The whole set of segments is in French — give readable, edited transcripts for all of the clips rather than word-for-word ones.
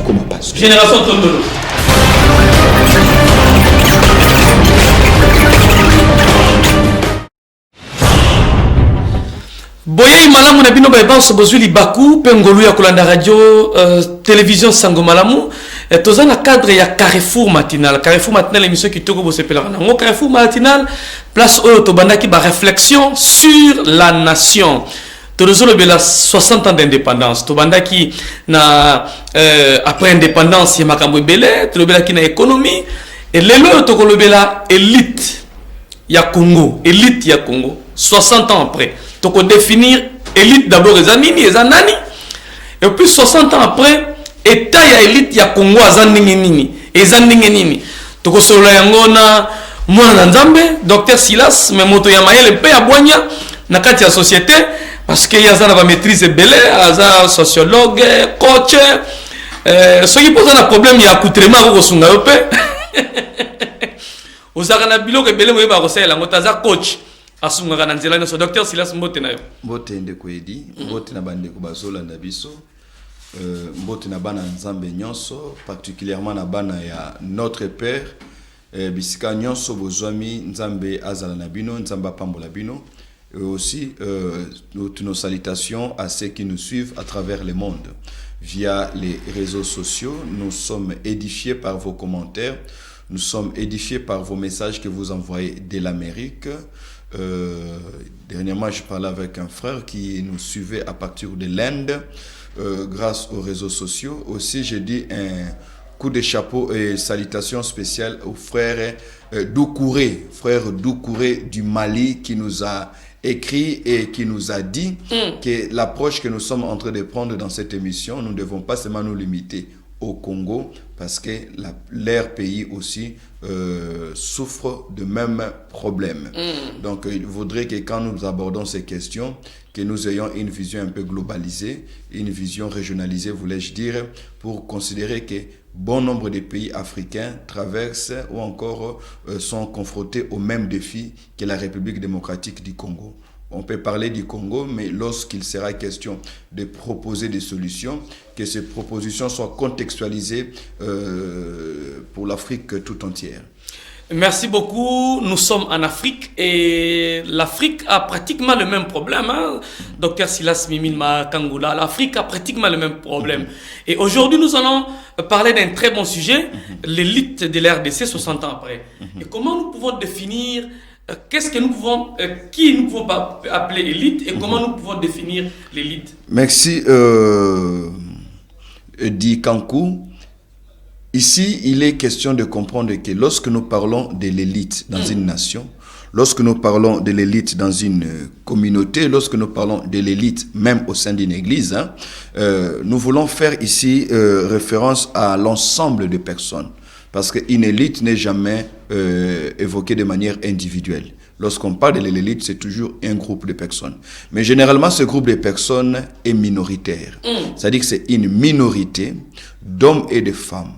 comme pasteur. Génération Tondolo. Boye malamu na bino ba so bozuli baku pengolu ya kolanda radio télévision Sango Malamu tozana cadre ya Carrefour matinal émission qui toko bosepela na Carrefour matinal place oyo to bandaki ba réflexion sur la nation. Tozolo bela 60 ans d'indépendance to bandaki na après indépendance ya makambo belé to bela ki na économie et lelo to kolobela élite ya Congo 60 ans après. Donc, définir élite d'abord les anini, les anani. Et puis 60 ans après, état ya élite ya Congo azandingenini, ezandingenini. Donc solo yangona mwana nzambe, docteur Silas, mais moto ya mayele pe ya boanya na kati ya société parce que yaza na ba maîtrise belé, aza sociologue, coach. Ce qui pose un problème ya accoutrement ko sunga yo pe. Ozaka na biloko belé mo ba ko sala ngotaza coach. Asunga na nzela so docteur Silas mbote na yo mbote ndeko edi mbote na bande ko bazola na biso mbote na bana nzambe nyonso particulièrement na bana ya notre père bisika nyonso bozwami nzambe azala na bino nzamba pambola bino et aussi nos salutations à ceux qui nous suivent à travers le monde via les réseaux sociaux. Nous sommes édifiés par vos commentaires, nous sommes édifiés par vos messages que vous envoyez de l'Amérique. Dernièrement, je parlais avec un frère qui nous suivait à partir de l'Inde grâce aux réseaux sociaux. Aussi, j'ai dit un coup de chapeau et salutations spéciales au frère Doucouré, du Mali, qui nous a écrit et qui nous a dit que l'approche que nous sommes en train de prendre dans cette émission, nous ne devons pas seulement nous limiter au Congo, parce que leur pays aussi souffre de mêmes problèmes. Donc, il faudrait que quand nous abordons ces questions, que nous ayons une vision un peu globalisée, une vision régionalisée, voulais-je dire, pour considérer que bon nombre de pays africains traversent ou encore sont confrontés aux mêmes défis que la République démocratique du Congo. On peut parler du Congo, mais lorsqu'il sera question de proposer des solutions, que ces propositions soient contextualisées pour l'Afrique tout entière. Merci beaucoup. Nous sommes en Afrique et l'Afrique a pratiquement le même problème. Hein? Docteur Silas Mimilma Kangoula, l'Afrique a pratiquement le même problème. Et aujourd'hui, nous allons parler d'un très bon sujet, l'élite de l'RDC 60 ans après. Et comment nous pouvons définir qu'est-ce que nous pouvons, qui nous pouvons appeler élite et comment nous pouvons définir l'élite? Merci, Di Kankou. Ici, il est question de comprendre que lorsque nous parlons de l'élite dans une nation, lorsque nous parlons de l'élite dans une communauté, lorsque nous parlons de l'élite même au sein d'une église, nous voulons faire ici référence à l'ensemble des personnes. Parce qu'une élite n'est jamais évoquée de manière individuelle. Lorsqu'on parle de l'élite, c'est toujours un groupe de personnes. Mais généralement, ce groupe de personnes est minoritaire. C'est-à-dire que c'est une minorité d'hommes et de femmes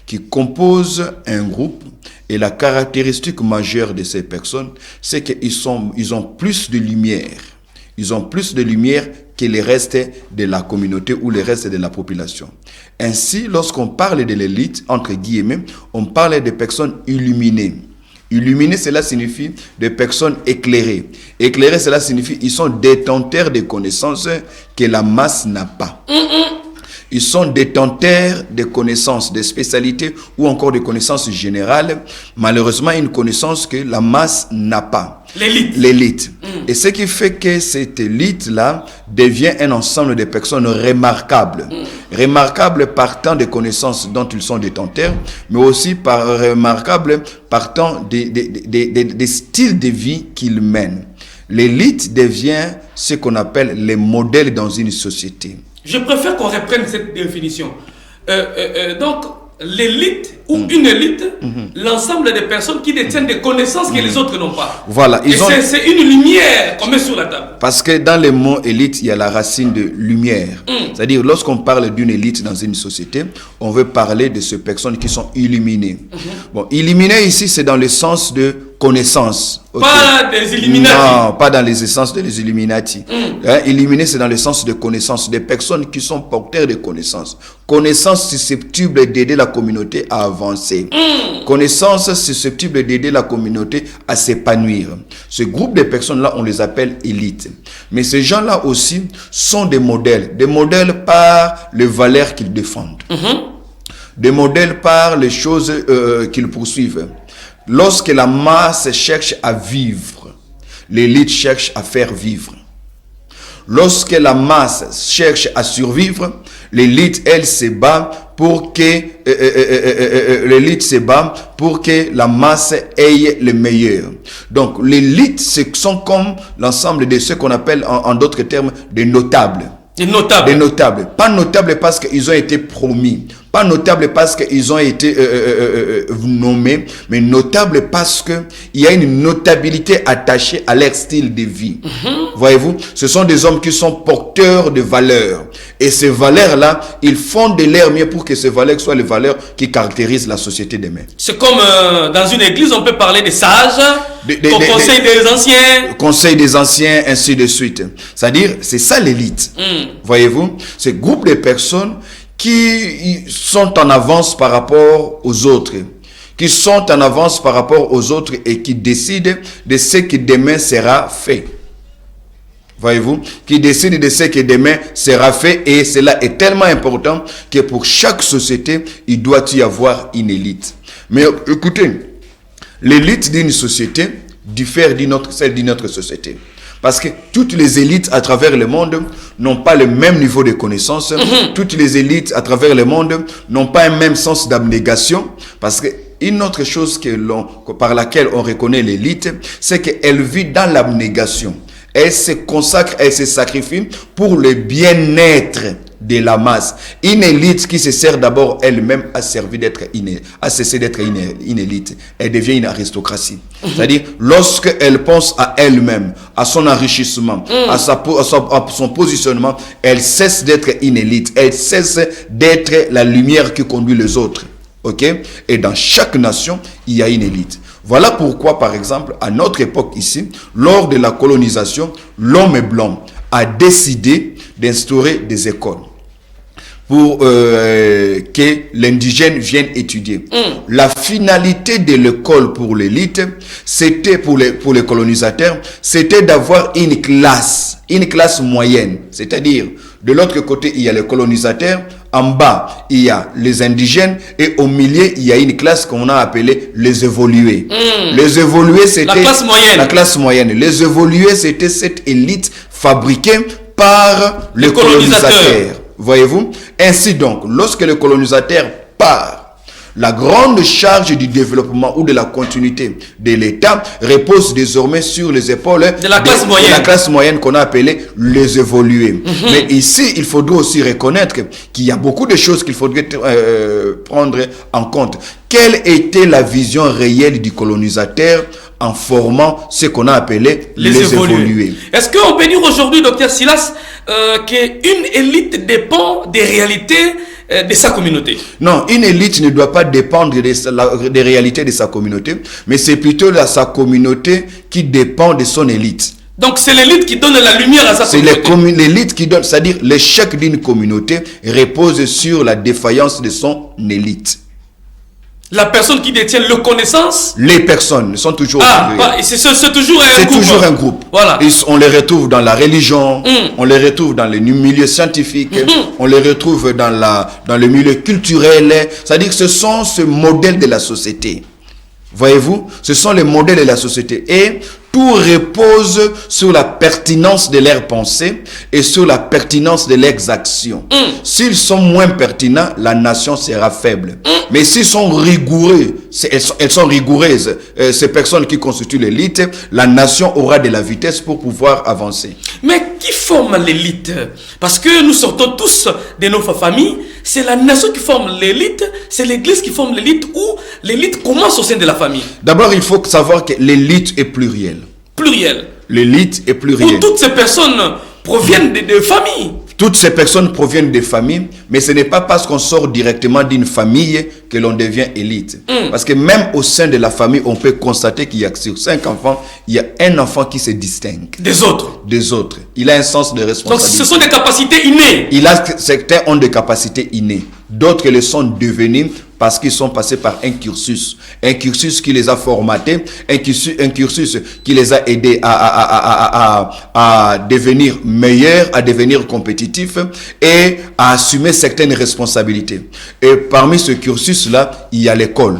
qui composent un groupe. Et la caractéristique majeure de ces personnes, c'est qu'ils ont plus de lumière. Ils ont plus de lumière que les restes de la communauté ou les restes de la population. Ainsi, lorsqu'on parle de l'élite, entre guillemets, on parle de personnes illuminées. Illuminées, cela signifie des personnes éclairées. Éclairées, cela signifie qu'ils sont détenteurs de connaissances que la masse n'a pas. Ils sont détenteurs de connaissances, de spécialités ou encore de connaissances générales. Malheureusement, une connaissance que la masse n'a pas. L'élite. Et ce qui fait que cette élite-là devient un ensemble de personnes remarquables. Remarquables partant des connaissances dont ils sont détenteurs, mais aussi remarquables partant des styles de vie qu'ils mènent. L'élite devient ce qu'on appelle les modèles dans une société. Je préfère qu'on reprenne cette définition. Donc, l'élite ou une élite, l'ensemble des personnes qui détiennent des connaissances que les autres n'ont pas. Voilà. C'est une lumière qu'on met sur la table. Parce que dans le mot élite, il y a la racine de lumière. C'est-à-dire, lorsqu'on parle d'une élite dans une société, on veut parler de ces personnes qui sont illuminées. Bon, illuminées ici, c'est dans le sens de connaissance. Okay. Pas des Illuminati. Non, pas dans les essences des Illuminati. Illuminé, c'est dans le sens de connaissance, des personnes qui sont porteurs de connaissances. Connaissances susceptibles d'aider la communauté à avancer. Connaissances susceptibles d'aider la communauté à s'épanouir. Ce groupe de personnes-là, on les appelle élites. Mais ces gens-là aussi sont des modèles par les valeurs qu'ils défendent. Des modèles par les choses qu'ils poursuivent. Lorsque la masse cherche à vivre, l'élite cherche à faire vivre. Lorsque la masse cherche à survivre, l'élite, elle, se bat pour que la masse ait le meilleur. Donc, l'élite, ce sont comme l'ensemble de ceux qu'on appelle, en d'autres termes, des notables. Des notables. Pas notables parce qu'ils ont été promis. Pas notables parce qu'ils ont été nommés, mais notables parce qu'il y a une notabilité attachée à leur style de vie. Voyez-vous, ce sont des hommes qui sont porteurs de valeurs. Et ces valeurs-là, ils font de leur mieux pour que ces valeurs soient les valeurs qui caractérisent la société demain. C'est comme dans une église, on peut parler des sages, conseil des anciens. Conseil des anciens, ainsi de suite. C'est-à-dire, c'est ça l'élite. Voyez-vous, ce groupe de personnes qui sont en avance par rapport aux autres, et qui décident de ce qui demain sera fait. Voyez-vous, qui décident de ce qui demain sera fait, et cela est tellement important que pour chaque société, il doit y avoir une élite. Mais écoutez, l'élite d'une société diffère celle d'une autre société. Parce que toutes les élites à travers le monde n'ont pas le même niveau de connaissance. Toutes les élites à travers le monde n'ont pas un même sens d'abnégation. Parce que une autre chose par laquelle on reconnaît l'élite, c'est qu'elle vit dans l'abnégation. Elle se consacre, elle se sacrifie pour le bien-être de la masse. Une élite qui se sert d'abord elle-même à cesser d'être une élite. Elle devient une aristocratie. C'est-à-dire, lorsqu'elle pense à elle-même, à son enrichissement, à son positionnement, elle cesse d'être une élite. Elle cesse d'être la lumière qui conduit les autres. Ok? Et dans chaque nation, il y a une élite. Voilà pourquoi, par exemple, à notre époque ici, lors de la colonisation, l'homme blanc a décidé d'instaurer des écoles pour que l'indigène vienne étudier. La finalité de l'école pour l'élite, c'était pour les colonisateurs, c'était d'avoir une classe moyenne. C'est-à-dire, de l'autre côté, il y a les colonisateurs, en bas, il y a les indigènes, et au milieu, il y a une classe qu'on a appelée les évolués. Les évolués, c'était la classe moyenne. Les évolués, c'était cette élite fabriquée par les colonisateurs. Voyez-vous? Ainsi donc, lorsque le colonisateur part, la grande charge du développement ou de la continuité de l'État repose désormais sur les épaules de la classe moyenne qu'on a appelée les évolués. Mais ici, il faudrait aussi reconnaître qu'il y a beaucoup de choses qu'il faudrait prendre en compte. Quelle était la vision réelle du colonisateur en formant ce qu'on a appelé les évolués? Est-ce qu'on peut dire aujourd'hui, Dr Silas, qu'une élite dépend des réalités de sa communauté? Non, une élite ne doit pas dépendre des réalités de sa communauté, mais c'est plutôt sa communauté qui dépend de son élite. Donc c'est l'élite qui donne la lumière à sa communauté. C'est l'élite qui donne, c'est-à-dire l'échec d'une communauté repose sur la défaillance de son élite. La personne qui détient le connaissance. Les personnes sont toujours. C'est toujours un groupe. C'est toujours un groupe. Voilà. On les retrouve dans la religion, on les retrouve dans le milieu scientifique, on les retrouve dans le milieu culturel. C'est-à-dire que ce sont ce modèle de la société. Voyez-vous, ce sont les modèles de la société. Et tout repose sur la pertinence de leurs pensées et sur la pertinence de leurs actions. S'ils sont moins pertinents, la nation sera faible. Mais s'ils sont rigoureux, elles sont rigoureuses, ces personnes qui constituent l'élite, la nation aura de la vitesse pour pouvoir avancer. Mais qui forme l'élite? Parce que nous sortons tous de nos familles, c'est la nation qui forme l'élite, c'est l'église qui forme l'élite, ou l'élite commence au sein de la famille? D'abord, il faut savoir que l'élite est plurielle. L'élite est plurielle. Où toutes ces personnes proviennent de familles. Toutes ces personnes proviennent des familles, mais ce n'est pas parce qu'on sort directement d'une famille que l'on devient élite. Parce que même au sein de la famille, on peut constater qu'il y a sur 5 enfants, il y a un enfant qui se distingue des autres. Des autres. Il a un sens de responsabilité. Donc ce sont des capacités innées. Certains ont des capacités innées. D'autres le sont devenus parce qu'ils sont passés par un cursus qui les a formatés, un cursus qui les a aidés à devenir meilleurs, à devenir compétitifs et à assumer certaines responsabilités. Et parmi ce cursus-là, il y a l'école.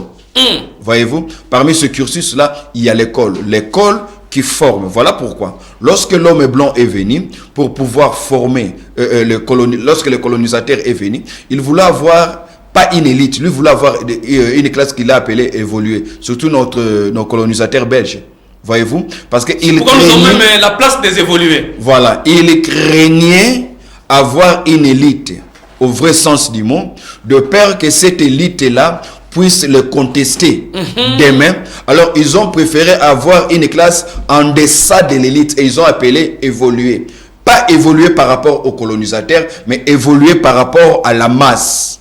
Voyez-vous, parmi ce cursus-là, il y a l'école. L'école qui forme. Voilà pourquoi, lorsque l'homme blanc est venu pour pouvoir former, lorsque le colonisateur est venu, il voulait avoir pas une élite, lui voulait avoir une classe qu'il a appelée évoluer, surtout nos colonisateurs belges. Voyez-vous, parce que pourquoi nous avons même la place des évolués. Voilà, il craignait avoir une élite au vrai sens du mot, de peur que cette élite-là puisse le contester demain. Alors ils ont préféré avoir une classe en deçà de l'élite et ils ont appelé évoluer. Pas évoluer par rapport aux colonisateurs, mais évoluer par rapport à la masse.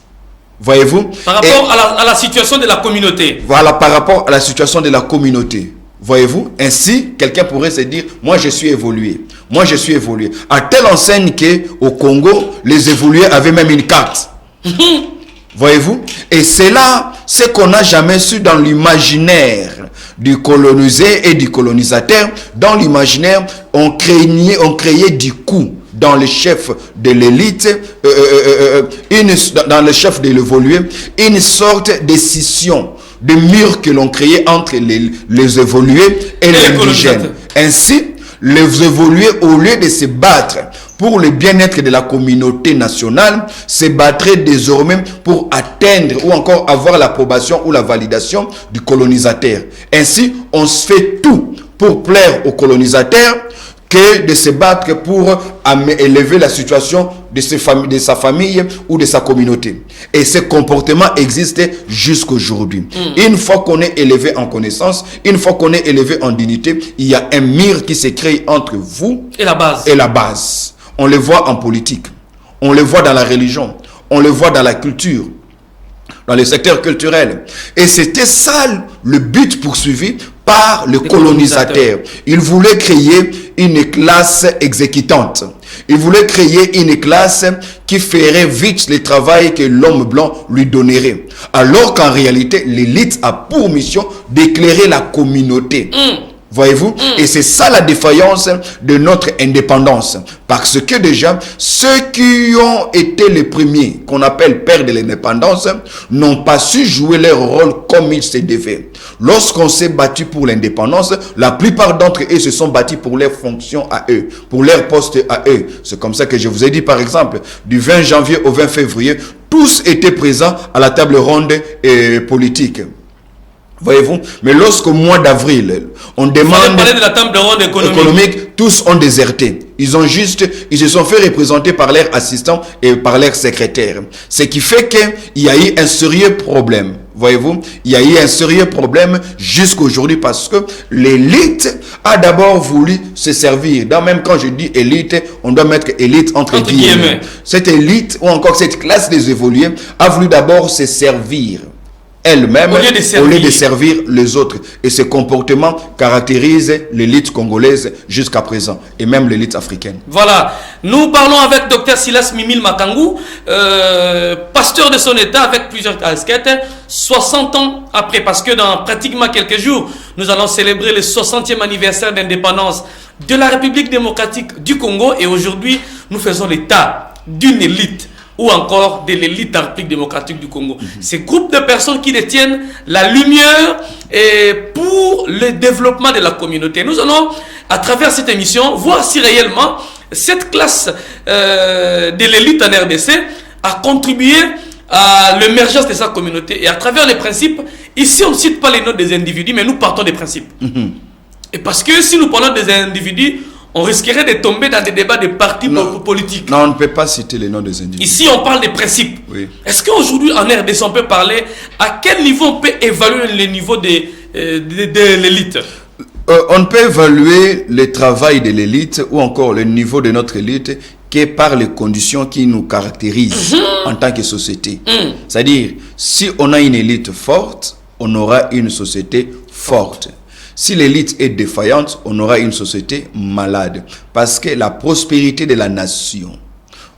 Voyez-vous? Par rapport à la situation de la communauté. Voilà, par rapport à la situation de la communauté. Voyez-vous? Ainsi, quelqu'un pourrait se dire, moi je suis évolué. Moi je suis évolué. À telle enseigne qu'au Congo, les évolués avaient même une carte. Voyez-vous? Et c'est là ce qu'on n'a jamais su dans l'imaginaire du colonisé et du colonisateur. Dans l'imaginaire, on créait du coup dans le chef de l'élite, dans le chef de l'évolué, une sorte de scission, de mur que l'on créait entre les évolués et les indigènes. Ainsi, les évolués, au lieu de se battre pour le bien-être de la communauté nationale, se battraient désormais pour atteindre ou encore avoir l'approbation ou la validation du colonisateur. Ainsi, on se fait tout pour plaire au colonisateur que de se battre pour élever la situation de sa famille ou de sa communauté. Et ce comportement existe jusqu'aujourd'hui. Une fois qu'on est élevé en connaissance, une fois qu'on est élevé en dignité, il y a un mur qui se crée entre vous et la base. On le voit en politique, on le voit dans la religion, on le voit dans la culture, dans le secteur culturel. Et c'était ça le but poursuivi par le colonisateur. Il voulait créer une classe exécutante. Il voulait créer une classe qui ferait vite le travail que l'homme blanc lui donnerait. Alors qu'en réalité, l'élite a pour mission d'éclairer la communauté. Voyez-vous? Et c'est ça la défaillance de notre indépendance. Parce que déjà, ceux qui ont été les premiers, qu'on appelle pères de l'indépendance, n'ont pas su jouer leur rôle comme il se devait. Lorsqu'on s'est battu pour l'indépendance, la plupart d'entre eux se sont battus pour leurs fonctions à eux, pour leurs postes à eux. C'est comme ça que je vous ai dit, par exemple, du 20 janvier au 20 février, tous étaient présents à la table ronde politique. Voyez-vous? Mais lorsqu'au mois d'avril, on demande de la table ronde économique, tous ont déserté. Ils se sont fait représenter par leurs assistants et par leurs secrétaires. Ce qui fait qu'il y a eu un sérieux problème. Voyez-vous? Il y a eu un sérieux problème jusqu'aujourd'hui parce que l'élite a d'abord voulu se servir. Même quand je dis élite, on doit mettre élite entre guillemets. Cette élite ou encore cette classe des évolués a voulu d'abord se servir elle-même au lieu de servir les autres. Et ce comportement caractérise l'élite congolaise jusqu'à présent et même l'élite africaine. Voilà, nous parlons avec Dr Silas Mimile Makangou, pasteur de son état avec plusieurs casquettes, 60 ans après, parce que dans pratiquement quelques jours, nous allons célébrer le 60e anniversaire d'indépendance de la République démocratique du Congo et aujourd'hui, nous faisons l'état d'une élite ou encore de l'élite de la République démocratique du Congo. Ces groupes de personnes qui détiennent la lumière pour le développement de la communauté. Nous allons, à travers cette émission, voir si réellement cette classe de l'élite en RDC a contribué à l'émergence de sa communauté. Et à travers les principes, ici on ne cite pas les noms des individus, mais nous partons des principes. Et parce que si nous parlons des individus, on risquerait de tomber dans des débats de partis politiques. Non, on ne peut pas citer les noms des individus. Ici, on parle des principes. Oui. Est-ce qu'aujourd'hui, en RDC, on peut parler à quel niveau on peut évaluer le niveau de l'élite? On peut évaluer le travail de l'élite ou encore le niveau de notre élite que par les conditions qui nous caractérisent en tant que société. C'est-à-dire, si on a une élite forte, on aura une société forte. Si l'élite est défaillante, on aura une société malade. Parce que la prospérité de la nation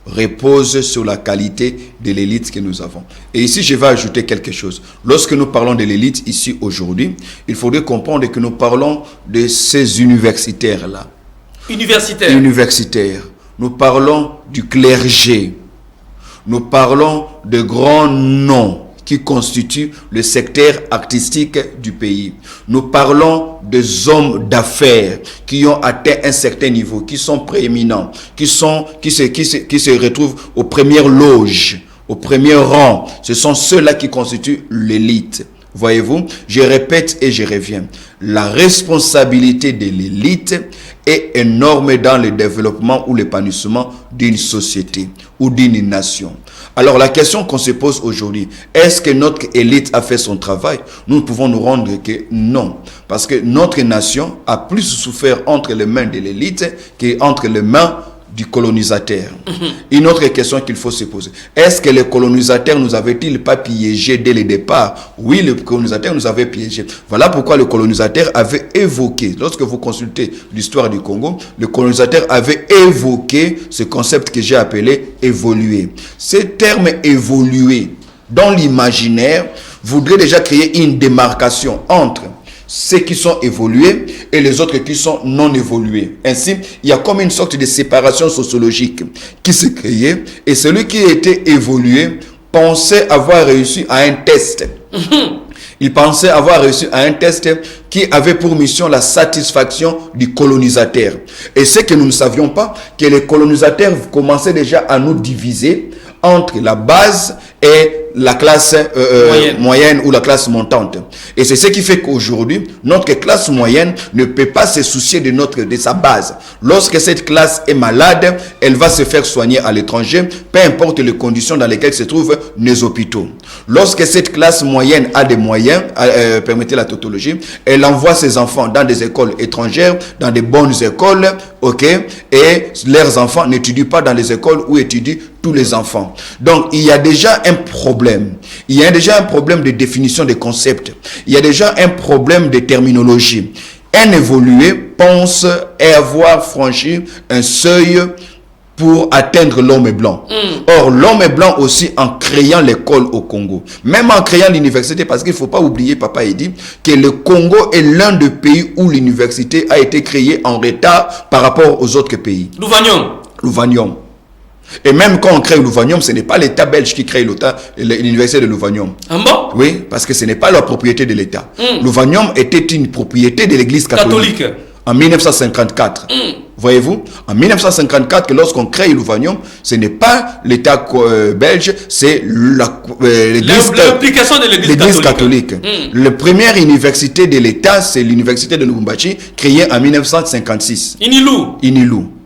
repose sur la qualité de l'élite que nous avons. Et ici, je vais ajouter quelque chose. Lorsque nous parlons de l'élite ici aujourd'hui, il faudrait comprendre que nous parlons de ces universitaires-là. Universitaires. Nous parlons du clergé. Nous parlons de grands noms qui constituent le secteur artistique du pays. Nous parlons des hommes d'affaires qui ont atteint un certain niveau, qui sont prééminents, qui se retrouvent aux premières loges, au premier rang. Ce sont ceux-là qui constituent l'élite. Voyez-vous, je répète et je reviens. La responsabilité de l'élite est énorme dans le développement ou l'épanouissement d'une société ou d'une nation. Alors la question qu'on se pose aujourd'hui, est-ce que notre élite a fait son travail? Nous pouvons nous rendre que non. Parce que notre nation a plus souffert entre les mains de l'élite qu'entre les mains du colonisateur. Une autre question qu'il faut se poser. Est-ce que les colonisateurs nous avaient-ils pas piégés dès le départ? Oui, les colonisateurs nous avaient piégés. Voilà pourquoi le colonisateur avait évoqué, lorsque vous consultez l'histoire du Congo, le colonisateur avait évoqué ce concept que j'ai appelé évoluer. Ce terme évoluer, dans l'imaginaire, voudrait déjà créer une démarcation entre ceux qui sont évolués et les autres qui sont non évolués. Ainsi, il y a comme une sorte de séparation sociologique qui s'est créée et celui qui était évolué pensait avoir réussi à un test. Il pensait avoir réussi à un test qui avait pour mission la satisfaction du colonisateur. Et c'est que nous ne savions pas que les colonisateurs commençaient déjà à nous diviser entre la base et la classe moyenne ou la classe montante. Et c'est ce qui fait qu'aujourd'hui, notre classe moyenne ne peut pas se soucier de sa base. Lorsque cette classe est malade, elle va se faire soigner à l'étranger, peu importe les conditions dans lesquelles se trouvent nos hôpitaux. Lorsque cette classe moyenne a des moyens, permettez la tautologie, elle envoie ses enfants dans des écoles étrangères, dans des bonnes écoles, ok, et leurs enfants n'étudient pas dans les écoles où étudient tous les enfants. Donc, il y a déjà un problème. Il y a déjà un problème de définition des concepts. Il y a déjà un problème de terminologie. Un évolué pense avoir franchi un seuil pour atteindre l'homme blanc. Or, l'homme blanc aussi en créant l'école au Congo, même en créant l'université, parce qu'il ne faut pas oublier, Papa Eddy, que le Congo est l'un des pays où l'université a été créée en retard par rapport aux autres pays. Louvagnon. Et même quand on crée Louvagnon, ce n'est pas l'État belge qui crée l'université de Louvagnon. Ah bon? Oui, parce que ce n'est pas la propriété de l'État. Louvagnon était une propriété de l'Église catholique. En 1954. Voyez-vous, en 1954, lorsqu'on crée Louvagnon, ce n'est pas l'État belge, c'est l'application de l'Église catholique. La première université de l'État, c'est l'université de Lubumbashi, créée en 1956. Inilou.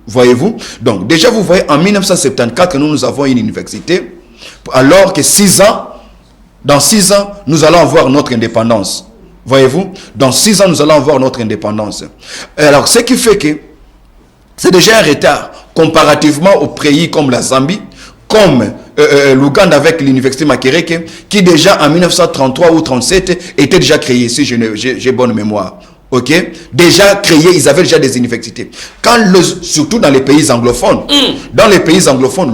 Voyez-vous? Donc, déjà, vous voyez, en 1974, nous avons une université, alors que dans 6 ans, nous allons avoir notre indépendance. Voyez-vous? Dans 6 ans, nous allons avoir notre indépendance. Alors, ce qui fait que c'est déjà un retard comparativement aux pays comme la Zambie, comme l'Ouganda avec l'université Makereke, qui déjà en 1933 ou 1937 était déjà créé, si j'ai bonne mémoire. Ok, déjà créés, ils avaient déjà des universités. Surtout dans les pays anglophones,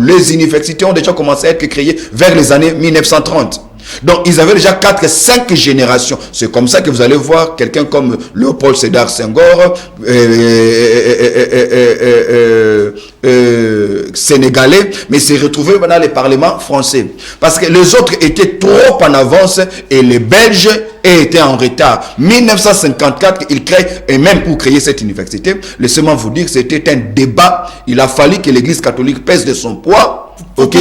les universités ont déjà commencé à être créées vers les années 1930. Donc, ils avaient déjà 4-5 générations. C'est comme ça que vous allez voir quelqu'un comme Léopold Sédar Senghor, sénégalais, mais s'est retrouvé dans les parlements français. Parce que les autres étaient trop en avance et les Belges étaient en retard. 1954, ils créent, et même pour créer cette université, laissez-moi vous dire, c'était un débat. Il a fallu que l'Église catholique pèse de son poids. Okay,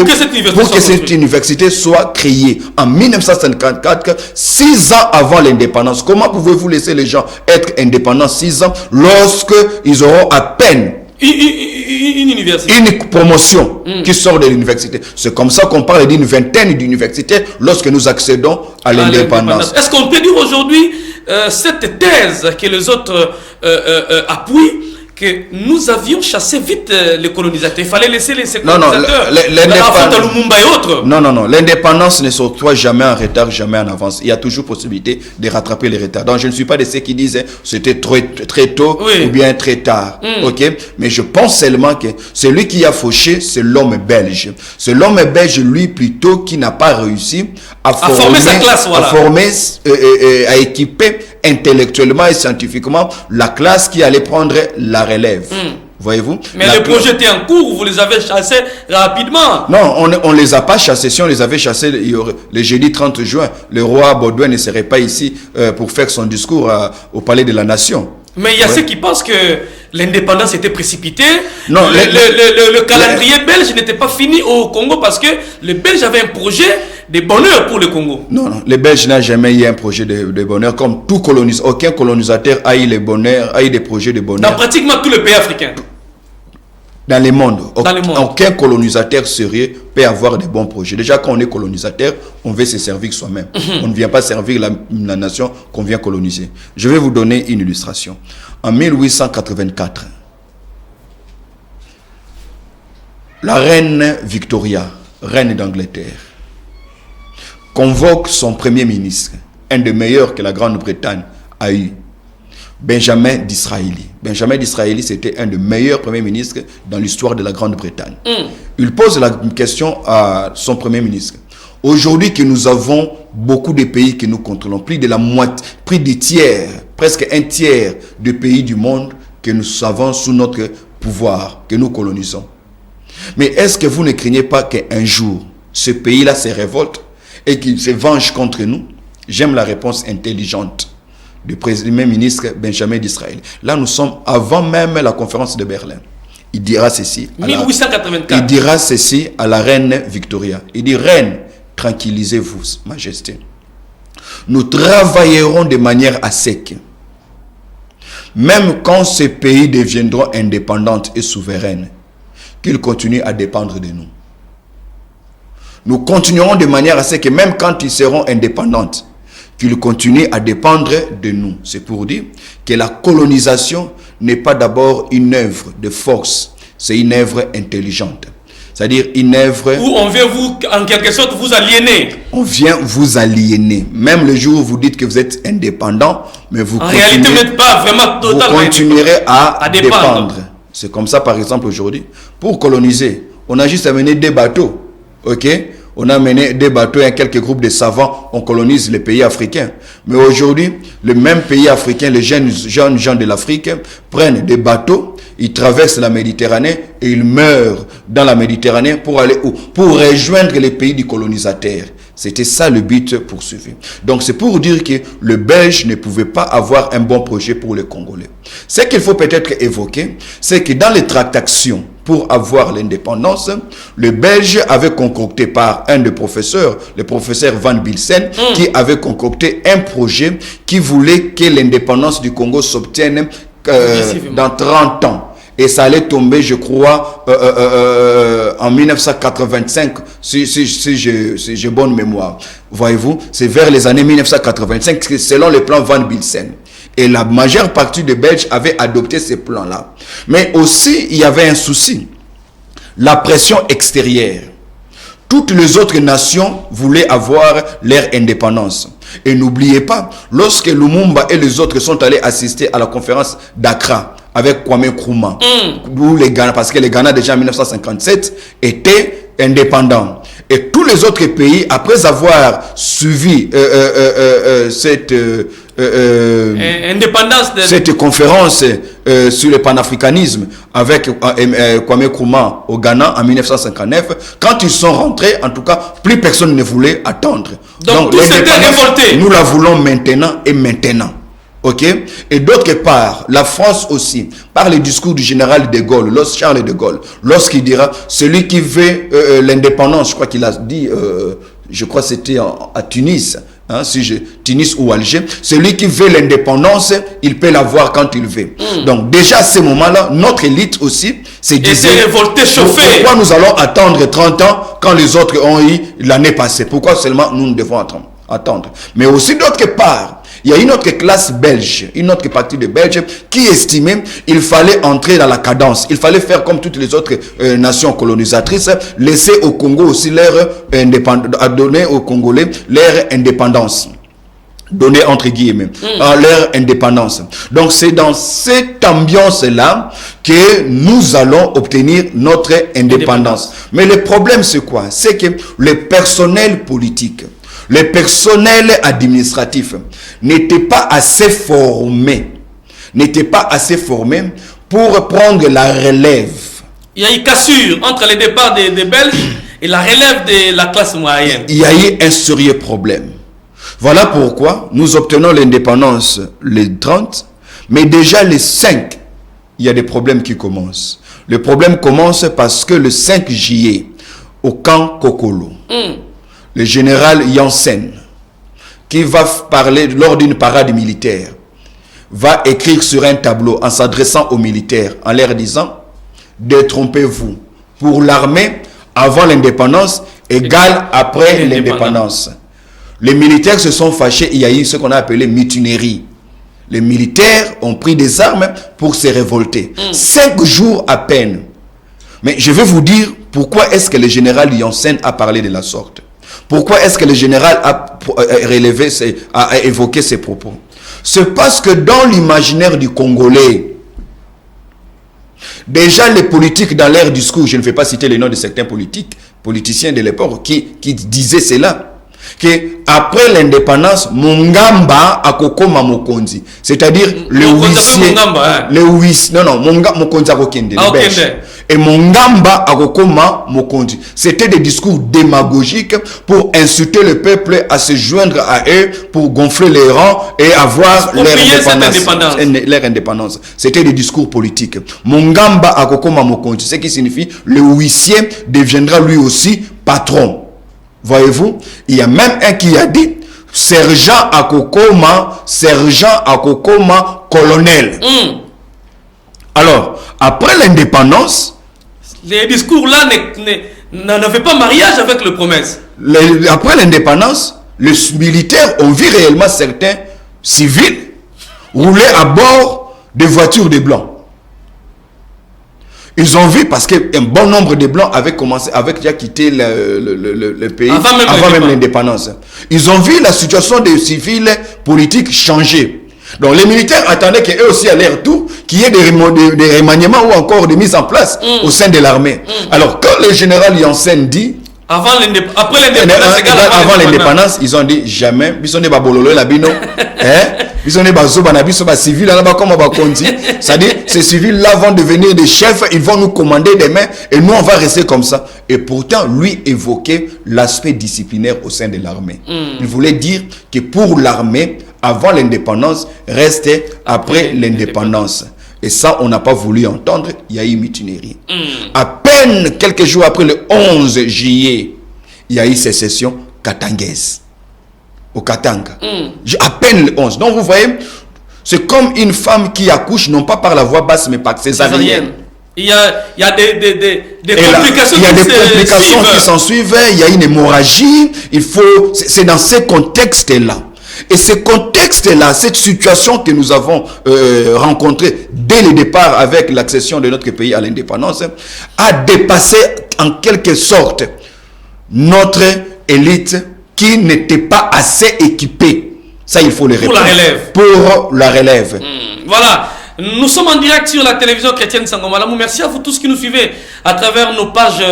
pour que cette université soit créée en 1954, 6 ans avant l'indépendance. Comment pouvez-vous laisser les gens être indépendants 6 ans lorsque ils auront à peine une promotion qui sort de l'université? C'est comme ça qu'on parle d'une vingtaine d'universités lorsque nous accédons à l'indépendance. Est-ce qu'on peut dire aujourd'hui cette thèse que les autres appuient, que nous avions chassé vite les colonisateurs. Il fallait laisser les non, colonisateurs. Non. L'indépendance ne s'octroie jamais en retard, jamais en avance. Il y a toujours possibilité de rattraper les retards. Donc je ne suis pas de ceux qui disent c'était très tôt ou bien très tard. Ok? Mais je pense seulement que celui qui a fauché, c'est l'homme belge. C'est l'homme belge, lui, plutôt, qui n'a pas réussi à former sa classe, à équiper intellectuellement et scientifiquement la classe qui allait prendre la relève. Voyez-vous? Mais le projet était en cours, vous les avez chassés rapidement. Non, on ne les a pas chassés. Si on les avait chassés le jeudi 30 juin, le roi Baudouin ne serait pas ici pour faire son discours au Palais de la Nation. Mais il y a ceux qui pensent que l'indépendance était précipitée. Non, le calendrier belge n'était pas fini au Congo parce que les Belges avaient un projet de bonheur pour le Congo. Non, les Belges n'ont jamais eu un projet de bonheur comme tout colonisateur. Aucun colonisateur a eu des projets de bonheur. Dans pratiquement tous les pays africains. Dans le monde, aucun colonisateur sérieux peut avoir de bons projets. Déjà, quand on est colonisateur, on veut se servir soi-même. On ne vient pas servir la nation qu'on vient coloniser. Je vais vous donner une illustration. En 1884, la reine Victoria, reine d'Angleterre, convoque son premier ministre, un des meilleurs que la Grande-Bretagne a eu, Benjamin Disraeli. Benjamin Disraeli, c'était un des meilleurs premiers ministres dans l'histoire de la Grande-Bretagne. Il pose la question à son premier ministre. Aujourd'hui que nous avons beaucoup de pays que nous contrôlons, plus de la moitié, plus du tiers, presque un tiers des pays du monde que nous avons sous notre pouvoir, que nous colonisons. Mais est-ce que vous ne craignez pas qu'un jour, ce pays-là se révolte et qu'il se venge contre nous? J'aime la réponse intelligente du premier ministre Benjamin Disraeli. Là, nous sommes avant même la conférence de Berlin. Il dira ceci. 1884. Il dira ceci à la reine Victoria. Il dit, reine, tranquillisez-vous, majesté. Nous travaillerons de manière à sec. Même quand ces pays deviendront indépendants et souverains, qu'ils continuent à dépendre de nous. Nous continuerons de manière à sec, même quand ils seront indépendants, qu'ils continuent à dépendre de nous. C'est pour dire que la colonisation n'est pas d'abord une œuvre de force, c'est une œuvre intelligente. C'est-à-dire une œuvre... Où on vient en quelque sorte vous aliéner. On vient vous aliéner. Même le jour où vous dites que vous êtes indépendant, mais vous continuerez à dépendre. C'est comme ça, par exemple, aujourd'hui. Pour coloniser, on a juste amené des bateaux. Ok? On a mené des bateaux et quelques groupes de savants, on colonise les pays africains. Mais aujourd'hui, les mêmes pays africains, les jeunes gens de l'Afrique, prennent des bateaux, ils traversent la Méditerranée et ils meurent dans la Méditerranée pour aller où? Pour rejoindre les pays du colonisateur. C'était ça le but poursuivi. Donc c'est pour dire que le Belge ne pouvait pas avoir un bon projet pour les Congolais. Ce qu'il faut peut-être évoquer, c'est que dans les tractations pour avoir l'indépendance, le Belge avait concocté par un des professeurs, le professeur Van Bilsen, qui avait concocté un projet qui voulait que l'indépendance du Congo s'obtienne dans 30 ans. Et ça allait tomber, je crois, en 1985, si j'ai bonne mémoire. Voyez-vous, c'est vers les années 1985, selon le plan Van Bilsen. Et la majeure partie des Belges avaient adopté ces plans-là. Mais aussi, il y avait un souci. La pression extérieure. Toutes les autres nations voulaient avoir leur indépendance. Et n'oubliez pas, lorsque Lumumba et les autres sont allés assister à la conférence d'Accra, avec Kwame Nkrumah, où les Ghana, parce que les Ghana déjà en 1957 étaient indépendants. Et tous les autres pays, après avoir suivi cette indépendance cette conférence sur le panafricanisme avec Kwame Nkrumah au Ghana en 1959, quand ils sont rentrés, en tout cas, plus personne ne voulait attendre. Donc tout s'était révolté. Nous la voulons maintenant et maintenant. Ok? Et d'autre part, la France aussi, par le discours du général de Gaulle, Charles de Gaulle, lorsqu'il dira, celui qui veut l'indépendance, je crois qu'il a dit, je crois que c'était à Tunis, hein, Tunis ou Alger, celui qui veut l'indépendance, il peut l'avoir quand il veut. Donc déjà à ce moment-là, notre élite aussi s'est dit, révolté, chauffé. Pourquoi nous allons attendre 30 ans quand les autres ont eu l'année passée? Pourquoi seulement nous devons attendre? Mais aussi d'autre part, Il y a une autre classe belge, une autre partie de Belges qui estimait qu'il fallait entrer dans la cadence. Il fallait faire comme toutes les autres nations colonisatrices, laisser au Congo aussi leur indépendance, donner aux Congolais leur indépendance. Donner entre guillemets leur indépendance. Donc c'est dans cette ambiance-là que nous allons obtenir notre indépendance. Mais le problème c'est quoi? C'est que le personnel politique, le personnel administratif n'était pas assez formé, pour prendre la relève. Il y a eu cassure entre le départ des Belges et la relève de la classe moyenne. Il y a eu un sérieux problème. Voilà pourquoi nous obtenons l'indépendance le 30, mais déjà le 5, il y a des problèmes qui commencent. Le problème commence parce que le 5 juillet, au camp Kokolo, le général Janssen, qui va parler lors d'une parade militaire, va écrire sur un tableau en s'adressant aux militaires, en leur disant « Détrompez-vous, pour l'armée, avant l'indépendance, égale après l'indépendance ». Les militaires se sont fâchés, il y a eu ce qu'on a appelé mutinerie. Les militaires ont pris des armes pour se révolter. 5 jours à peine. Mais je vais vous dire pourquoi est-ce que le général Janssen a parlé de la sorte. Pourquoi est-ce que le général a évoqué ces propos. C'est parce que dans l'imaginaire du Congolais, déjà les politiques dans leur discours, je ne vais pas citer les noms de certains politiciens de l'époque qui disaient cela, que après l'indépendance, Mongamba akokoma mokonzi, c'est-à-dire le huissier, mokonzi akokende, le belge, et Mongamba akokoma mokonzi. C'était des discours démagogiques pour insulter le peuple à se joindre à eux, pour gonfler les rangs et avoir leur indépendance. C'était des discours politiques. Mongamba akokoma mokonzi, ce qui signifie le huissier deviendra lui aussi patron. Voyez-vous, il y a même un qui a dit sergent Akokoma, colonel. Alors, après l'indépendance, les discours-là n'avaient pas mariage avec les promesses. Après l'indépendance, les militaires ont vu réellement certains civils rouler à bord des voitures de blancs. Ils ont vu parce qu'un bon nombre de blancs avaient déjà quitté le pays avant même l'indépendance. Ils ont vu la situation des civils politiques changer. Donc les militaires attendaient qu'eux aussi à leur tour, qu'il y ait des remaniements ou encore des mises en place au sein de l'armée. Alors quand le général Janssen dit avant l'indépendance, ils ont dit jamais. C'est-à-dire, ces civils-là vont devenir des chefs, ils vont nous commander des mains et nous on va rester comme ça. Et pourtant, lui évoquait l'aspect disciplinaire au sein de l'armée. Il voulait dire que pour l'armée, avant l'indépendance, restait après l'indépendance. Et ça, on n'a pas voulu entendre, il y a eu mutinerie. À peine quelques jours après le 11 juillet, il y a eu sécession katangaise. Au Katanga. À peine le 11. Donc vous voyez, c'est comme une femme qui accouche, non pas par la voie basse, mais par césarienne. Il y a des complications, qui s'en suivent. Il y a une hémorragie. C'est dans ces contextes-là. Et ce contexte-là, cette situation que nous avons rencontrée dès le départ avec l'accession de notre pays à l'indépendance, a dépassé en quelque sorte notre élite qui n'était pas assez équipée. Ça, il faut le répondre. Pour la relève. Voilà. Nous sommes en direct sur la télévision chrétienne Sangomalamou. Merci à vous tous qui nous suivez à travers nos pages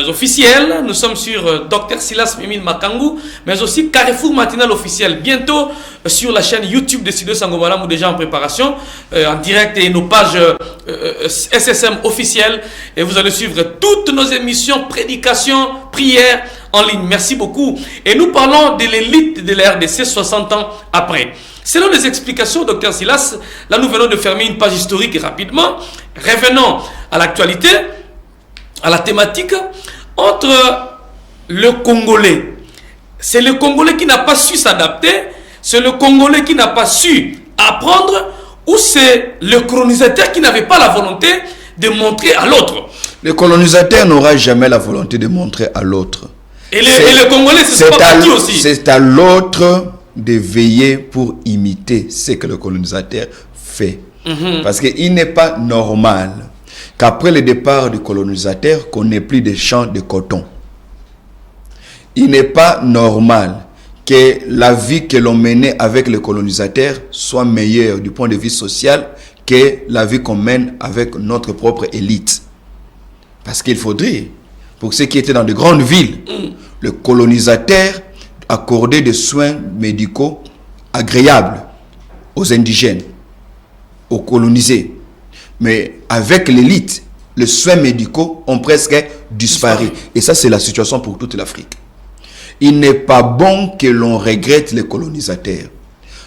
officielles. Nous sommes sur Dr Silas Mimile Makangu, mais aussi Carrefour Matinal officiel. Bientôt sur la chaîne YouTube de Studio Sangomalamou, déjà en préparation, en direct, et nos pages SSM officielles. Et vous allez suivre toutes nos émissions, prédications, prières en ligne. Merci beaucoup. Et nous parlons de l'élite de la RDC 60 ans après. Selon les explications, Dr Silas, là nous venons de fermer une page historique rapidement. Revenons à l'actualité, à la thématique. Entre le Congolais, c'est le Congolais qui n'a pas su s'adapter, c'est le Congolais qui n'a pas su apprendre, ou c'est le colonisateur qui n'avait pas la volonté de montrer à l'autre. Le colonisateur n'aura jamais la volonté de montrer à l'autre. Et le Congolais, c'est pas parti aussi. C'est à l'autre de veiller pour imiter ce que le colonisateur fait. Parce qu'il n'est pas normal qu'après le départ du colonisateur, qu'on n'ait plus de champs de coton. Il n'est pas normal que la vie que l'on menait avec le colonisateur soit meilleure du point de vue social que la vie qu'on mène avec notre propre élite. Parce qu'il faudrait, pour ceux qui étaient dans de grandes villes, le colonisateur accordait des soins médicaux agréables aux indigènes, aux colonisés. Mais avec l'élite, les soins médicaux ont presque disparu. Et ça, c'est la situation pour toute l'Afrique. Il n'est pas bon que l'on regrette les colonisateurs.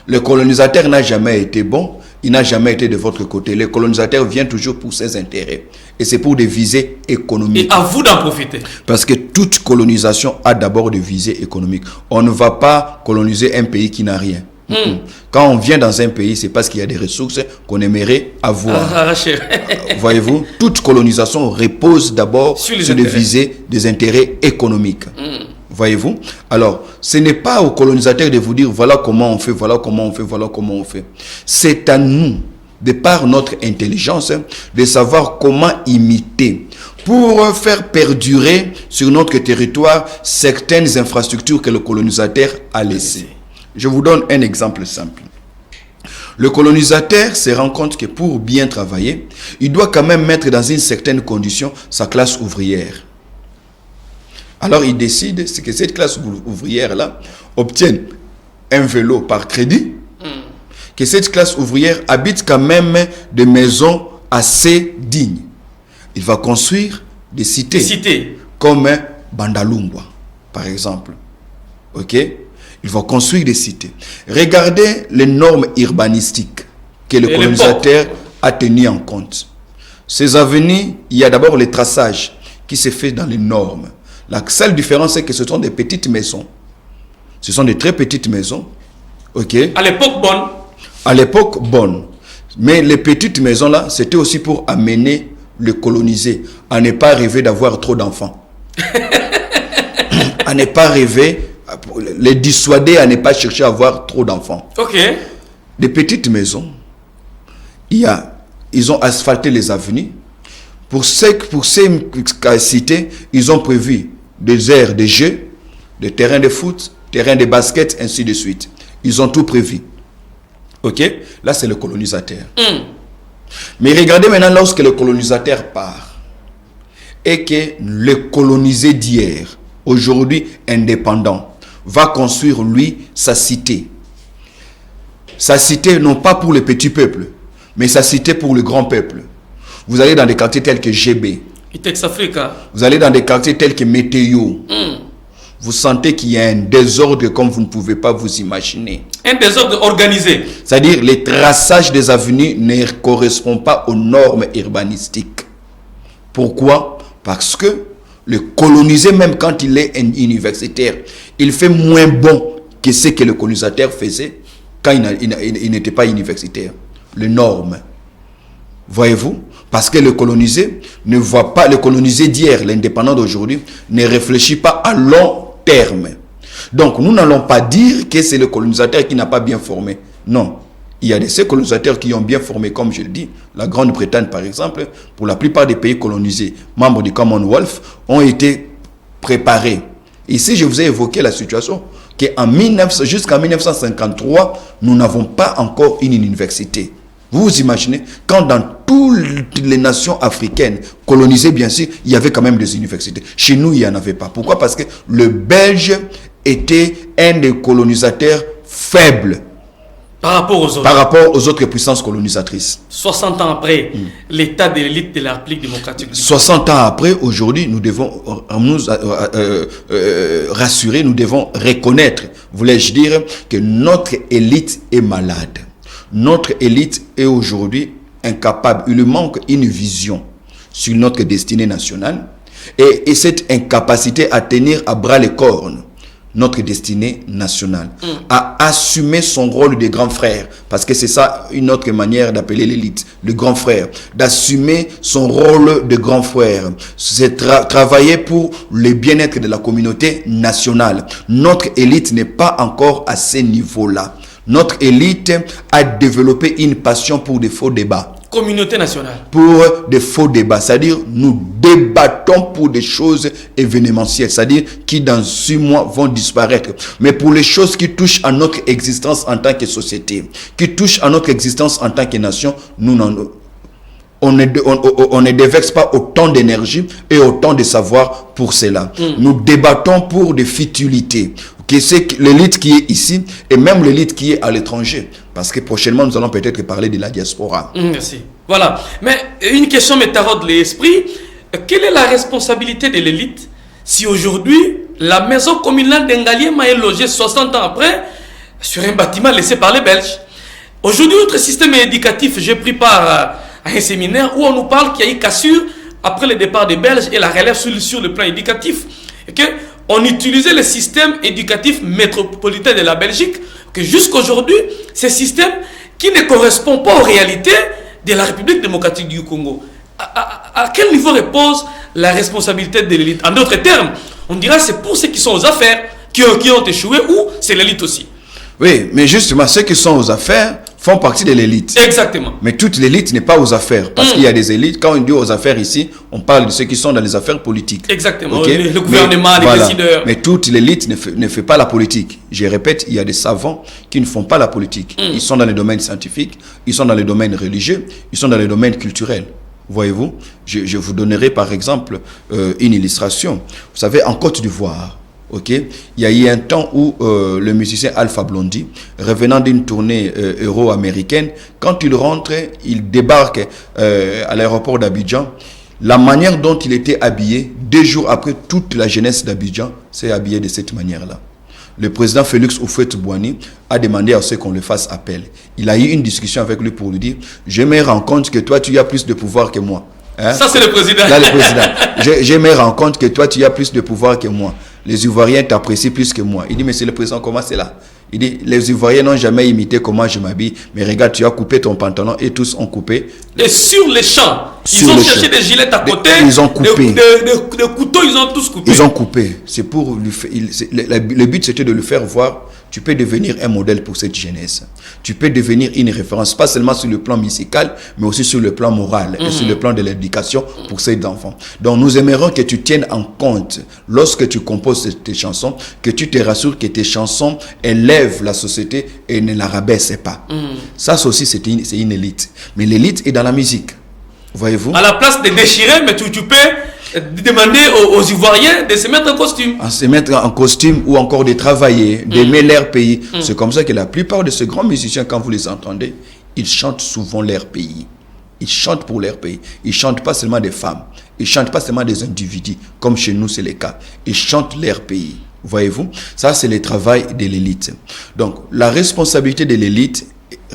Le colonisateur n'a jamais été bon, il n'a jamais été de votre côté. Le colonisateur vient toujours pour ses intérêts. Et c'est pour des visées économiques. Et à vous d'en profiter. Parce que toute colonisation a d'abord des visées économiques. On ne va pas coloniser un pays qui n'a rien. Quand on vient dans un pays, c'est parce qu'il y a des ressources qu'on aimerait avoir. Voyez-vous, toute colonisation repose d'abord sur des visées, des intérêts économiques. Voyez-vous? Alors, ce n'est pas aux colonisateurs de vous dire voilà comment on fait, voilà comment on fait, voilà comment on fait. C'est à nous, de par notre intelligence, de savoir comment imiter pour faire perdurer sur notre territoire certaines infrastructures que le colonisateur a laissées. Je vous donne un exemple simple. Le colonisateur se rend compte que pour bien travailler, il doit quand même mettre dans une certaine condition sa classe ouvrière. Alors il décide que cette classe ouvrière-là obtienne un vélo par crédit, que cette classe ouvrière habite quand même des maisons assez dignes. Il va construire des cités. Comme Bandalungwa, par exemple. Ok? Il va construire des cités. Regardez les normes urbanistiques que le colonisateur a tenu en compte. Ces avenues, il y a d'abord le traçage qui se fait dans les normes. La seule différence, c'est que ce sont des petites maisons. Ce sont des très petites maisons. Ok? À l'époque, bonne. À l'époque, bonne. Mais les petites maisons-là, c'était aussi pour amener le colonisé à ne pas rêver d'avoir trop d'enfants. À ne pas rêver, les dissuader à ne pas chercher à avoir trop d'enfants. Ok. Des petites maisons, ils ont asphalté les avenues. Pour ces cités, ils ont prévu des aires de jeux, des terrains de foot, terrains de basket, ainsi de suite. Ils ont tout prévu. Ok? Là, c'est le colonisateur. Mais regardez maintenant lorsque le colonisateur part et que le colonisé d'hier, aujourd'hui indépendant, va construire, lui, sa cité. Sa cité, non pas pour le petit peuple, mais sa cité pour le grand peuple. Vous allez dans des quartiers tels que GB. Vous allez dans des quartiers tels que Météo. Vous sentez qu'il y a un désordre comme vous ne pouvez pas vous imaginer. Un désordre organisé. C'est-à-dire les traçages des avenues ne correspondent pas aux normes urbanistiques. Pourquoi? Parce que le colonisé, même quand il est universitaire, il fait moins bon que ce que le colonisateur faisait quand il n'était pas universitaire. Les normes. Voyez-vous? Parce que le colonisé ne voit pas, le colonisé d'hier, l'indépendant d'aujourd'hui, ne réfléchit pas à long terme. Donc, nous n'allons pas dire que c'est le colonisateur qui n'a pas bien formé. Non. Il y a ces colonisateurs qui ont bien formé, comme je le dis. La Grande-Bretagne, par exemple, pour la plupart des pays colonisés, membres du Commonwealth, ont été préparés. Ici, je vous ai évoqué la situation jusqu'en 1953, nous n'avons pas encore une université. Vous vous imaginez, quand dans toutes les nations africaines colonisées, bien sûr, il y avait quand même des universités. Chez nous, il n'y en avait pas. Pourquoi? Parce que le Belge était un des colonisateurs faibles par rapport aux autres puissances colonisatrices. 60 ans après, l'état de l'élite de la République démocratique. 60 ans après, aujourd'hui, nous devons nous rassurer, nous devons reconnaître, voulais-je dire, que notre élite est malade. Notre élite est aujourd'hui incapable. Il lui manque une vision sur notre destinée nationale. Et cette incapacité à tenir à bras les cornes notre destinée nationale, à assumer son rôle de grand frère, parce que c'est ça une autre manière d'appeler l'élite, le grand frère, d'assumer son rôle de grand frère, c'est travailler pour le bien-être de la communauté nationale. Notre élite n'est pas encore à ce niveau-là. Notre élite a développé une passion pour des faux débats. Communauté nationale. Pour des faux débats, c'est-à-dire nous débattons pour des choses événementielles, c'est-à-dire qui dans 6 mois vont disparaître. Mais pour les choses qui touchent à notre existence en tant que société, qui touchent à notre existence en tant que nation, on ne déverse pas autant d'énergie et autant de savoir pour cela. Nous débattons pour des futilités. C'est l'élite qui est ici et même l'élite qui est à l'étranger. Parce que prochainement, nous allons peut-être parler de la diaspora. Merci. Voilà. Mais une question me taraude l'esprit. Quelle est la responsabilité de l'élite si aujourd'hui, la maison communale d'Engaliema est logée 60 ans après sur un bâtiment laissé par les Belges? Aujourd'hui, notre système éducatif, j'ai pris part à un séminaire où on nous parle qu'il y a eu cassure après le départ des Belges et la relève sur le plan éducatif. Et qu'on utilisait le système éducatif métropolitain de la Belgique, que jusqu'aujourd'hui, ce système qui ne correspond pas aux réalités de la République démocratique du Congo. À quel niveau repose la responsabilité de l'élite? En d'autres termes, on dira c'est pour ceux qui sont aux affaires qui ont échoué ou c'est l'élite aussi? Oui, mais justement, ceux qui sont aux affaires font partie de l'élite. Exactement. Mais toute l'élite n'est pas aux affaires. Parce qu'il y a des élites. Quand on dit aux affaires ici, on parle de ceux qui sont dans les affaires politiques. Exactement. Okay? Le gouvernement, les décideurs. Mais toute l'élite ne fait pas la politique. Je répète, il y a des savants qui ne font pas la politique. Ils sont dans les domaines scientifiques, ils sont dans les domaines religieux, ils sont dans les domaines culturels. Voyez-vous, je vous donnerai par exemple une illustration. Vous savez, en Côte d'Ivoire, il y a eu un temps où le musicien Alpha Blondy, revenant d'une tournée euro-américaine, quand il rentre, il débarque à l'aéroport d'Abidjan. La manière dont il était habillé, 2 jours après, toute la jeunesse d'Abidjan s'est habillée de cette manière-là. Le président Félix Houphouët-Boigny a demandé à ce qu'on le fasse appel. Il a eu une discussion avec lui pour lui dire « Je me rends compte que toi, tu as plus de pouvoir que moi. » Ça, c'est le président. Là, le président. Je me rends compte que toi, tu as plus de pouvoir que moi. Les Ivoiriens t'apprécient plus que moi. Il dit, mais c'est le président, comment c'est là? Il dit, les Ivoiriens n'ont jamais imité comment je m'habille. Mais regarde, tu as coupé ton pantalon et tous ont coupé. Et sur les champs, ils ont cherché des gilets à côté. Ils ont coupé. Des couteaux, ils ont tous coupé. Ils ont coupé. C'est pour lui faire, le but, c'était de le faire voir. Tu peux devenir un modèle pour cette jeunesse. Tu peux devenir une référence, pas seulement sur le plan musical, mais aussi sur le plan moral et sur le plan de l'éducation pour ces enfants. Donc, nous aimerions que tu tiennes en compte, lorsque tu composes tes chansons, que tu te rassures que tes chansons élèvent la société et ne la rabaissent pas. Ça aussi, c'est une élite. Mais l'élite est dans la musique. Voyez-vous? À la place de déchirer, mais tu peux demander aux Ivoiriens de se mettre en costume. À se mettre en costume ou encore de travailler, d'aimer leur pays. C'est comme ça que la plupart de ces grands musiciens, quand vous les entendez, ils chantent souvent leur pays. Ils chantent pour leur pays. Ils ne chantent pas seulement des femmes. Ils ne chantent pas seulement des individus, comme chez nous c'est le cas. Ils chantent leur pays. Voyez-vous? Ça, c'est le travail de l'élite. Donc, la responsabilité de l'élite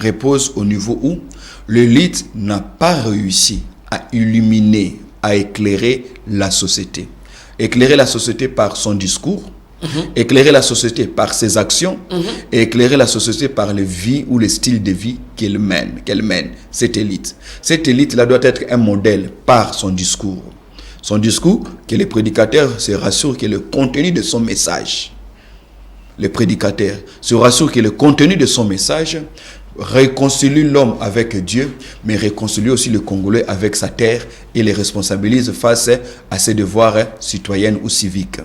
repose au niveau où l'élite n'a pas réussi à illuminer, à éclairer la société. Éclairer la société par son discours, éclairer la société par ses actions, et éclairer la société par les vies ou les styles de vie qu'elle mène, cette élite. Cette élite-là doit être un modèle par son discours. Son discours, que les prédicateurs se rassurent que le contenu de son message, les prédicateurs se rassurent que le contenu de son message réconcilie l'homme avec Dieu, mais réconcilie aussi le Congolais avec sa terre et les responsabilise face à ses devoirs citoyens ou civiques.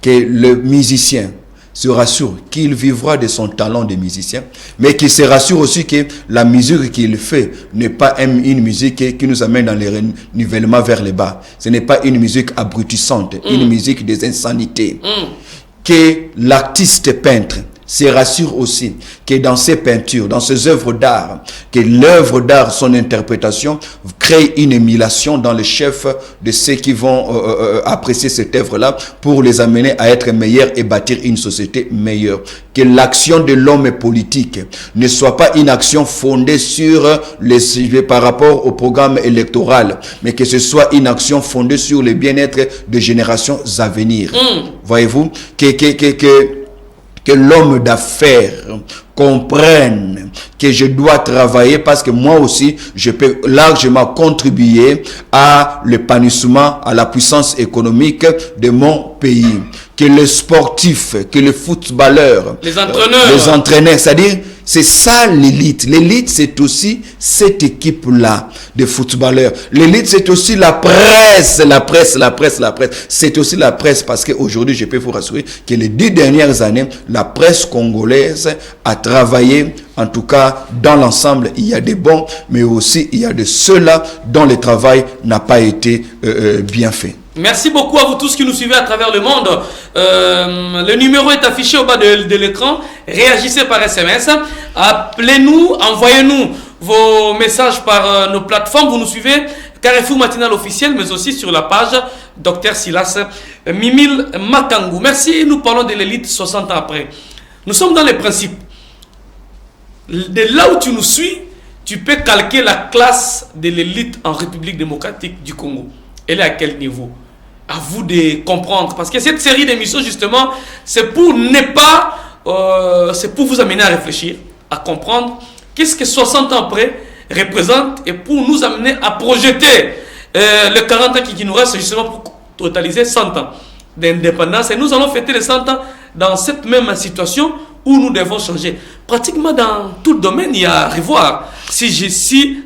Que le musicien se rassure qu'il vivra de son talent de musicien, mais qu'il se rassure aussi que la musique qu'il fait n'est pas une musique qui nous amène dans les renouvellements vers le bas. Ce n'est pas une musique abrutissante, une musique des insanités. Que l'artiste peintre se rassure aussi que dans ces peintures, dans ces œuvres d'art, que l'œuvre d'art, son interprétation, crée une émulation dans les chefs de ceux qui vont apprécier cette œuvre-là pour les amener à être meilleurs et bâtir une société meilleure. Que l'action de l'homme politique ne soit pas une action fondée sur par rapport au programme électoral, mais que ce soit une action fondée sur le bien-être des générations à venir. Voyez-vous, que l'homme d'affaires comprenne que je dois travailler parce que moi aussi, je peux largement contribuer à l'épanouissement, à la puissance économique de mon pays. Que les sportifs, que les footballeurs, les entraîneurs, c'est-à-dire, c'est ça l'élite. L'élite, c'est aussi cette équipe-là de footballeurs. L'élite, c'est aussi la presse. C'est aussi la presse parce qu'aujourd'hui, je peux vous rassurer que les 10 dernières années, la presse congolaise a travaillé. En tout cas, dans l'ensemble, il y a des bons, mais aussi il y a de ceux-là dont le travail n'a pas été bien fait. Merci beaucoup à vous tous qui nous suivez à travers le monde. Le numéro est affiché au bas de l'écran. Réagissez par SMS. Appelez-nous, envoyez-nous vos messages par nos plateformes. Vous nous suivez Carrefour Matinal officiel, mais aussi sur la page Dr Silas Mimile Makangou. Merci, nous parlons de l'élite 60 ans après. Nous sommes dans les principes. De là où tu nous suis, tu peux calquer la classe de l'élite en République démocratique du Congo. Elle est à quel niveau? À vous de comprendre. Parce que cette série d'émissions, justement, c'est pour ne pas... c'est pour vous amener à réfléchir, à comprendre qu'est-ce que 60 ans après représente et pour nous amener à projeter les 40 ans qui nous restent justement pour totaliser 100 ans d'indépendance. Et nous allons fêter les 100 ans dans cette même situation où nous devons changer. Pratiquement dans tout le domaine, il y a à revoir. Si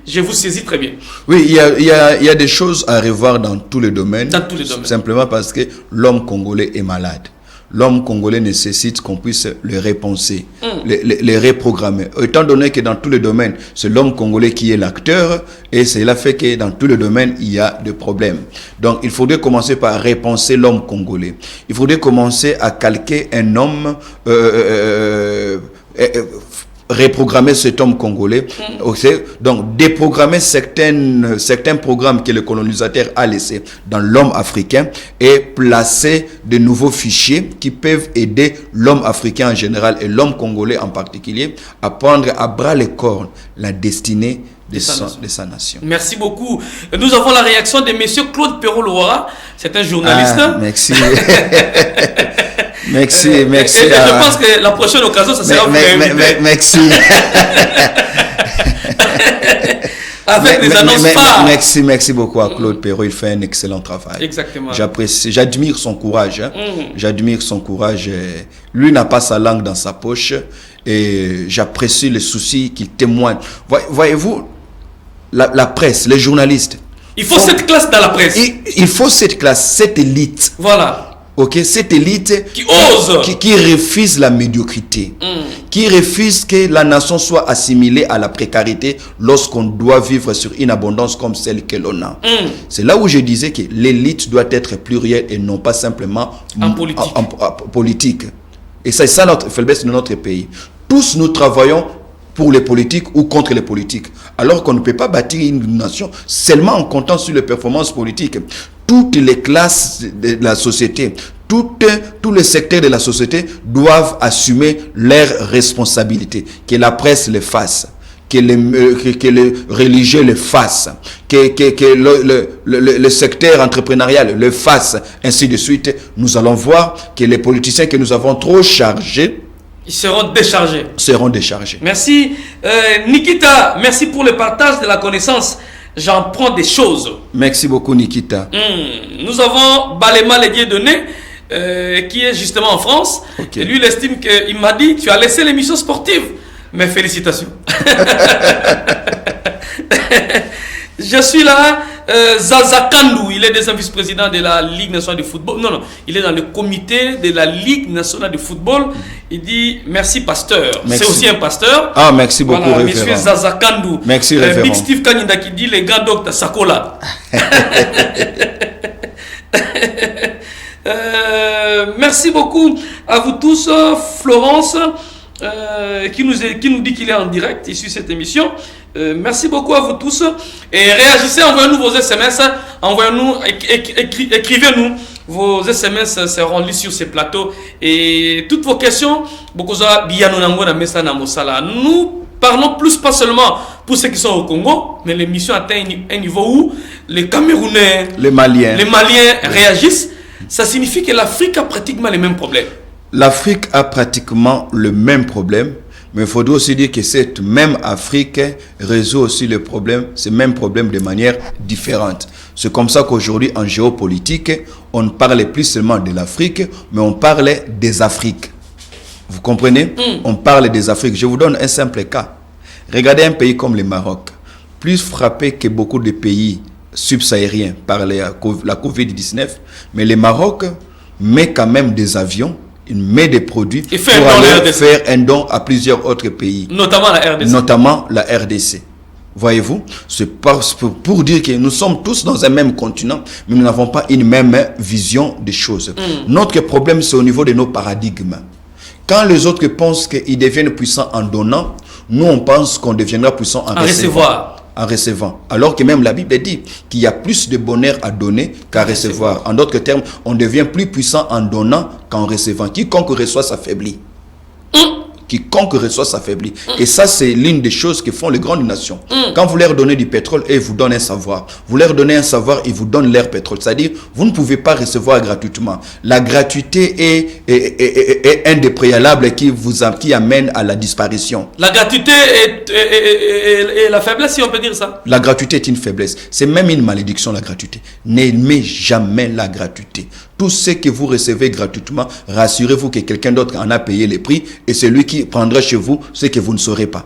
je vous saisis très bien. Oui, il y a des choses à revoir dans tous les domaines. Dans tous les domaines. Simplement parce que l'homme congolais est malade. L'homme congolais nécessite qu'on puisse le repenser, le reprogrammer. Étant donné que dans tous les domaines, c'est l'homme congolais qui est l'acteur, et cela fait que dans tous les domaines, il y a des problèmes. Donc, il faudrait commencer par repenser l'homme congolais. Il faudrait commencer à calquer un homme, reprogrammer cet homme congolais, donc déprogrammer certains programmes que le colonisateur a laissés dans l'homme africain et placer de nouveaux fichiers qui peuvent aider l'homme africain en général et l'homme congolais en particulier à prendre à bras le corps la destinée de sa nation. Merci beaucoup. Nous avons la réaction de monsieur Claude Perrault-Louara, c'est un journaliste. Merci. Merci. Je pense que la prochaine occasion, ça sera merci. Avec des annonces phares. Merci beaucoup à Claude Perrault. Il fait un excellent travail. Exactement. J'apprécie, j'admire son courage. J'admire son courage. Lui n'a pas sa langue dans sa poche. Et j'apprécie les soucis qu'il témoigne. Voyez-vous, la presse, les journalistes. Il faut cette classe dans la presse. Il faut cette classe, cette élite. Voilà. Ok, cette élite qui ose, qui refuse la médiocrité, qui refuse que la nation soit assimilée à la précarité lorsqu'on doit vivre sur une abondance comme celle que l'on a. C'est là où je disais que l'élite doit être plurielle et non pas simplement politique. Et c'est ça notre faiblesse de notre pays. Tous nous travaillons pour les politiques ou contre les politiques, alors qu'on ne peut pas bâtir une nation seulement en comptant sur les performances politiques. Toutes les classes de la société, tous les secteurs de la société doivent assumer leurs responsabilités. Que la presse le fasse, que les religieux le fassent, que le secteur entrepreneurial le fasse, ainsi de suite. Nous allons voir que les politiciens que nous avons trop chargés, ils seront déchargés. Merci. Nikita, merci pour le partage de la connaissance. J'en prends des choses. Merci beaucoup, Nikita. Nous avons Balema Légué-Dené, qui est justement en France. Okay. Et lui, il estime qu'il m'a dit, tu as laissé l'émission sportive. Mes félicitations. Je suis là. Zaza Kandou, il est deuxième vice-président de la Ligue nationale de football. Non, il est dans le comité de la Ligue nationale de football. Il dit merci pasteur. C'est aussi un pasteur. Ah, merci beaucoup, voilà, monsieur Zaza Kandou. Merci, révérend. Big Steve Kanyinda qui dit les grands docteurs Sakola. Merci beaucoup à vous tous. Florence. qui nous dit qu'il est en direct issu de cette émission. Merci beaucoup à vous tous. Et réagissez, envoyez-nous vos SMS, envoyez-nous, écrivez-nous. Vos SMS seront lus sur ces plateaux. Et toutes vos questions, nous parlons plus, pas seulement pour ceux qui sont au Congo, mais l'émission atteint un niveau où les Camerounais, les Maliens réagissent. Ça signifie que l'Afrique a pratiquement les mêmes problèmes. L'Afrique a pratiquement le même problème, mais il faudrait aussi dire que cette même Afrique résout aussi le problème, ces mêmes problèmes de manière différente. C'est comme ça qu'aujourd'hui, en géopolitique, on ne parle plus seulement de l'Afrique, mais on parle des Afriques. Vous comprenez? On parle des Afriques. Je vous donne un simple cas. Regardez un pays comme le Maroc, plus frappé que beaucoup de pays subsahariens par la COVID-19, mais le Maroc met quand même des avions, il met des produits pour aller faire un don à plusieurs autres pays. Notamment la RDC. Voyez-vous, c'est pour dire que nous sommes tous dans un même continent, mais nous n'avons pas une même vision des choses. Notre problème, c'est au niveau de nos paradigmes. Quand les autres pensent qu'ils deviennent puissants en donnant, nous on pense qu'on deviendra puissant en recevant. Alors que même la Bible dit qu'il y a plus de bonheur à donner qu'à recevoir. En d'autres termes, on devient plus puissant en donnant qu'en recevant. Quiconque reçoit s'affaiblit. Quiconque reçoit s'affaiblit. Et ça, c'est l'une des choses que font les grandes nations. Quand vous leur donnez du pétrole, ils vous donnent un savoir. Vous leur donnez un savoir, ils vous donnent leur pétrole. C'est-à-dire, vous ne pouvez pas recevoir gratuitement. La gratuité est un des préalables qui amène à la disparition. La gratuité est la faiblesse, si on peut dire ça. La gratuité est une faiblesse. C'est même une malédiction, la gratuité. N'aimez jamais la gratuité. Tout ce que vous recevez gratuitement, rassurez-vous que quelqu'un d'autre en a payé les prix et c'est lui qui prendra chez vous ce que vous ne saurez pas.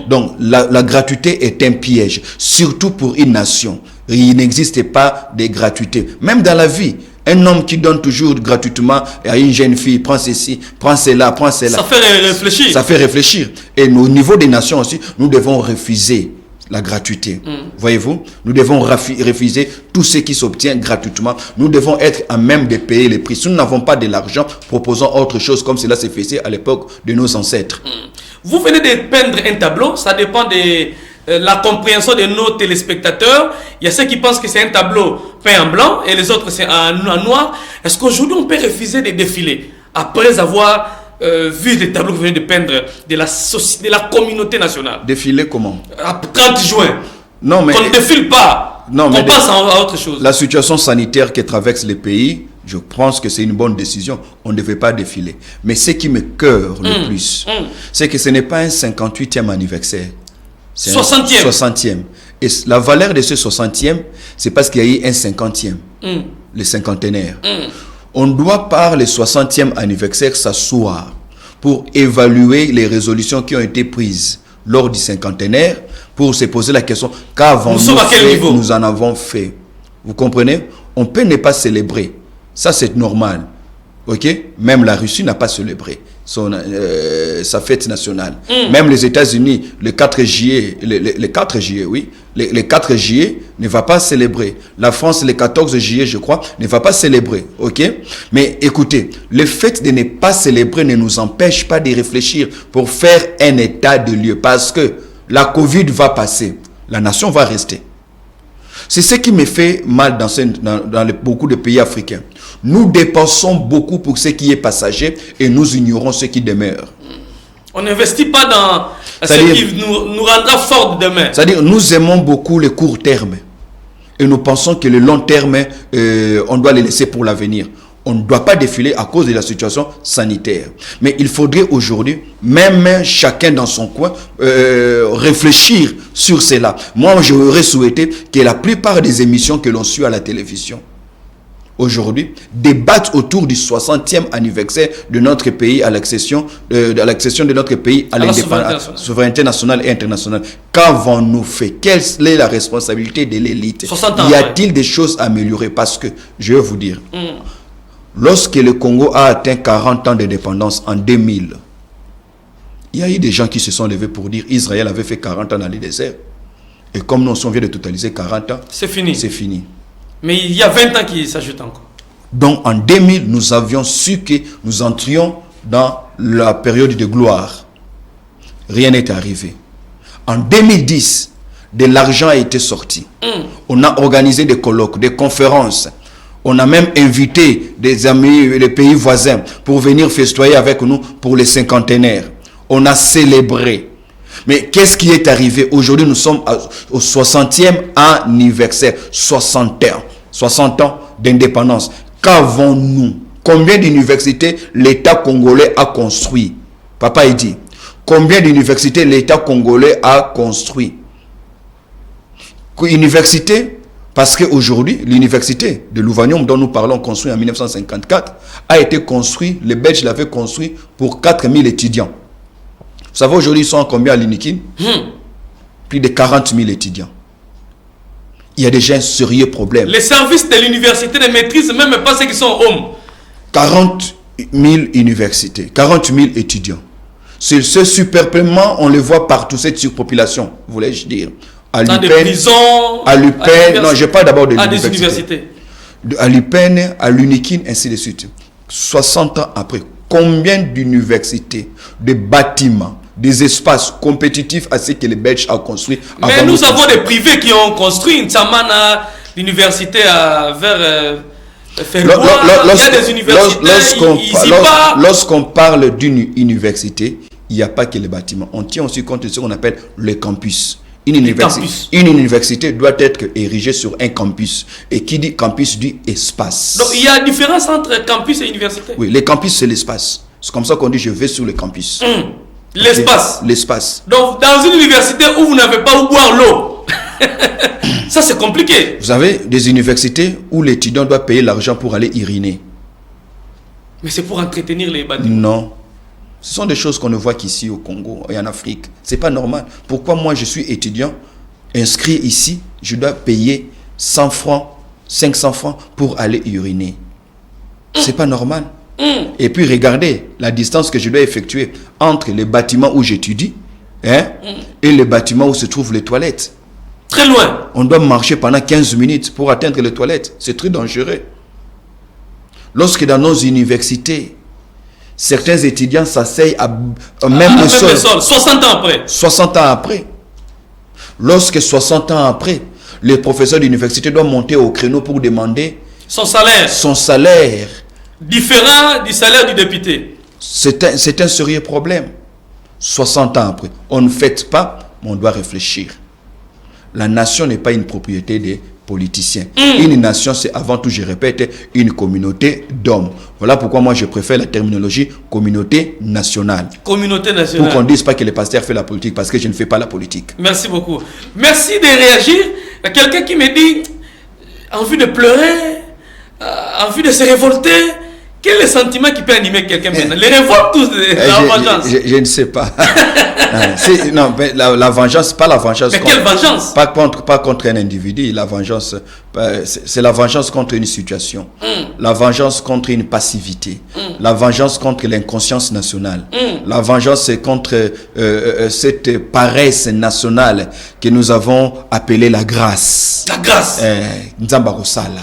Donc, la gratuité est un piège, surtout pour une nation. Il n'existe pas de gratuité. Même dans la vie, un homme qui donne toujours gratuitement à une jeune fille, prends ceci, prends cela, prends cela. Ça fait réfléchir. Ça fait réfléchir. Et au niveau des nations aussi, nous devons refuser la gratuité. Voyez-vous, nous devons refuser tout ce qui s'obtient gratuitement. Nous devons être à même de payer les prix. Si nous n'avons pas de l'argent, proposons autre chose comme cela s'est fait à l'époque de nos ancêtres. Vous venez de peindre un tableau, ça dépend de la compréhension de nos téléspectateurs. Il y a ceux qui pensent que c'est un tableau peint en blanc et les autres c'est en noir. Est-ce qu'aujourd'hui on peut refuser de défiler après avoir vu les tableaux que vous venez de peindre de la communauté nationale? Défiler comment? À 30 juin. Non, mais... Qu'on ne défile pas. Non, mais on passe à autre chose. La situation sanitaire qui traverse les pays, je pense que c'est une bonne décision. On ne devait pas défiler. Mais ce qui me cœure le plus, c'est que ce n'est pas un 58e anniversaire. C'est 60e. 60e. Et la valeur de ce 60e, c'est parce qu'il y a eu un 50e. Le cinquantenaire. On doit, par le 60e anniversaire, s'asseoir pour évaluer les résolutions qui ont été prises lors du cinquantenaire, pour se poser la question, qu'avons-nous fait? Nous en avons fait. Vous comprenez? On peut ne pas célébrer. Ça, c'est normal. Ok? Même la Russie n'a pas célébré sa fête nationale. Même les États-Unis, le 4 juillet, le 4 juillet, oui, le 4 juillet ne va pas célébrer. La France, le 14 juillet, je crois, ne va pas célébrer. Ok? Mais écoutez, le fait de ne pas célébrer ne nous empêche pas de réfléchir pour faire un état de lieu. Parce que la Covid va passer. La nation va rester. C'est ce qui me fait mal dans beaucoup de pays africains. Nous dépensons beaucoup pour ce qui est passager et nous ignorons ce qui demeure. On n'investit pas dans ce qui nous rendra fort demain. C'est-à-dire, nous aimons beaucoup le court terme. Et nous pensons que le long terme, on doit le laisser pour l'avenir. On ne doit pas défiler à cause de la situation sanitaire. Mais il faudrait aujourd'hui, même chacun dans son coin, réfléchir sur cela. Moi, j'aurais souhaité que la plupart des émissions que l'on suit à la télévision, aujourd'hui, débattent autour du 60e anniversaire de notre pays à l'accession de notre pays à l'indépendance, souveraineté nationale et internationale. Qu'avons-nous fait? Quelle est la responsabilité de l'élite? Y a-t-il des choses à améliorer? Parce que, je vais vous dire, lorsque le Congo a atteint 40 ans d'indépendance en 2000, il y a eu des gens qui se sont levés pour dire Israël avait fait 40 ans dans le désert. Et comme nous, on vient de totaliser 40 ans, c'est fini. C'est fini. Mais il y a 20 ans qui s'ajoutent encore. Donc en 2000, nous avions su que nous entrions dans la période de gloire. rien n'est arrivé. En 2010, de l'argent a été sorti. On a organisé des colloques, des conférences. On a même invité des amis, les pays voisins, pour venir festoyer avec nous pour les cinquantenaires. On a célébré. Mais qu'est-ce qui est arrivé? Aujourd'hui, nous sommes au 60e anniversaire. 60 ans d'indépendance. Qu'avons-nous? Combien d'universités l'État congolais a construit? Papa, il dit, combien d'universités l'État congolais a construit? Université, parce qu'aujourd'hui, l'université de Louvanium dont nous parlons, construite en 1954, a été construite, les Belges l'avaient construit pour 4000 étudiants. Vous savez, aujourd'hui, ils sont à combien à l'UNIKIN? Plus de 40 000 étudiants. Il y a déjà un sérieux problème. Les services de l'université ne maîtrisent même pas ceux qui sont hommes. 40 000 universités, 40 000 étudiants. Ce superpeuplement, on le voit partout, cette surpopulation, voulais-je dire. Dans des prisons, à l'UPEN, non, je parle d'abord de l'université. À l'UPEN, à l'UNIKIN, ainsi de suite. 60 ans après, combien d'universités, de bâtiments, des espaces compétitifs à ce que les Belges ont construit? Mais nous avons des privés qui ont construit une Tsamana, l'université vers Ferrois. Il y a des universités, lorsqu'on parle d'une université, il n'y a pas que les bâtiments. On tient aussi compte de ce qu'on appelle le campus. Une université doit être érigée sur un campus. Et qui dit campus dit espace. Donc il y a une différence entre campus et université. Oui, le campus c'est l'espace. C'est comme ça qu'on dit je vais sur le campus. L'espace. L'espace. Donc dans une université où vous n'avez pas où boire l'eau, ça c'est compliqué. Vous avez des universités où l'étudiant doit payer l'argent pour aller uriner. Mais c'est pour entretenir les bâtiments. Non. Ce sont des choses qu'on ne voit qu'ici au Congo et en Afrique. C'est pas normal. Pourquoi moi je suis étudiant, inscrit ici, je dois payer 100 francs, 500 francs pour aller uriner? C'est pas normal. Et puis regardez la distance que je dois effectuer entre les bâtiments où j'étudie et les bâtiments où se trouvent les toilettes. Très loin. On doit marcher pendant 15 minutes pour atteindre les toilettes. C'est très dangereux. Lorsque dans nos universités, certains étudiants s'asseyent à même le sol. 60 ans après. 60 ans après. Lorsque 60 ans après, le professeur d'université doit monter au créneau pour demander son salaire. Son salaire. Différent du salaire du député. C'est un sérieux problème. 60 ans après. On ne fait pas, mais on doit réfléchir. La nation n'est pas une propriété des politiciens. Une nation, c'est avant tout, je répète, une communauté d'hommes. Voilà pourquoi moi je préfère la terminologie communauté nationale. Communauté nationale. Pour qu'on ne dise pas que le pasteur fait la politique, parce que je ne fais pas la politique. Merci beaucoup. Merci de réagir. Il y a quelqu'un qui me dit, envie de pleurer, envie de se révolter. Quel est le sentiment qui peut animer quelqu'un maintenant? Les révoltes tous, la vengeance. Je ne sais pas. Non, mais la vengeance, pas la vengeance. Mais quelle vengeance? Pas contre un individu. La vengeance, c'est la vengeance contre une situation. La vengeance contre une passivité. La vengeance contre l'inconscience nationale. La vengeance, c'est contre cette paresse nationale que nous avons appelée la grâce. La grâce. Nzambarosala.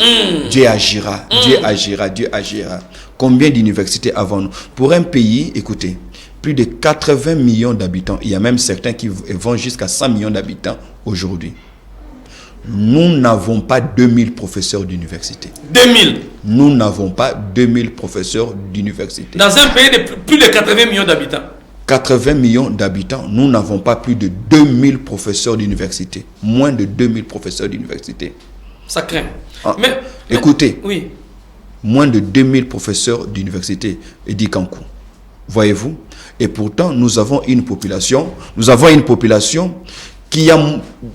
Dieu agira. Dieu agira. Dieu agira. Combien d'universités avons-nous? Pour un pays, écoutez, plus de 80 millions d'habitants, il y a même certains qui vont jusqu'à 100 millions d'habitants aujourd'hui. Nous n'avons pas 2000 professeurs d'université. 2000? Nous n'avons pas 2000 professeurs d'université. Dans un pays de plus de 80 millions d'habitants. 80 millions d'habitants, nous n'avons pas plus de 2000 professeurs d'université. Moins de 2000 professeurs d'université. Ça craint. Écoutez. Oui. Moins de 2000 professeurs d'université, Eddy Kankou. Voyez-vous? Et pourtant, nous avons une population qui a,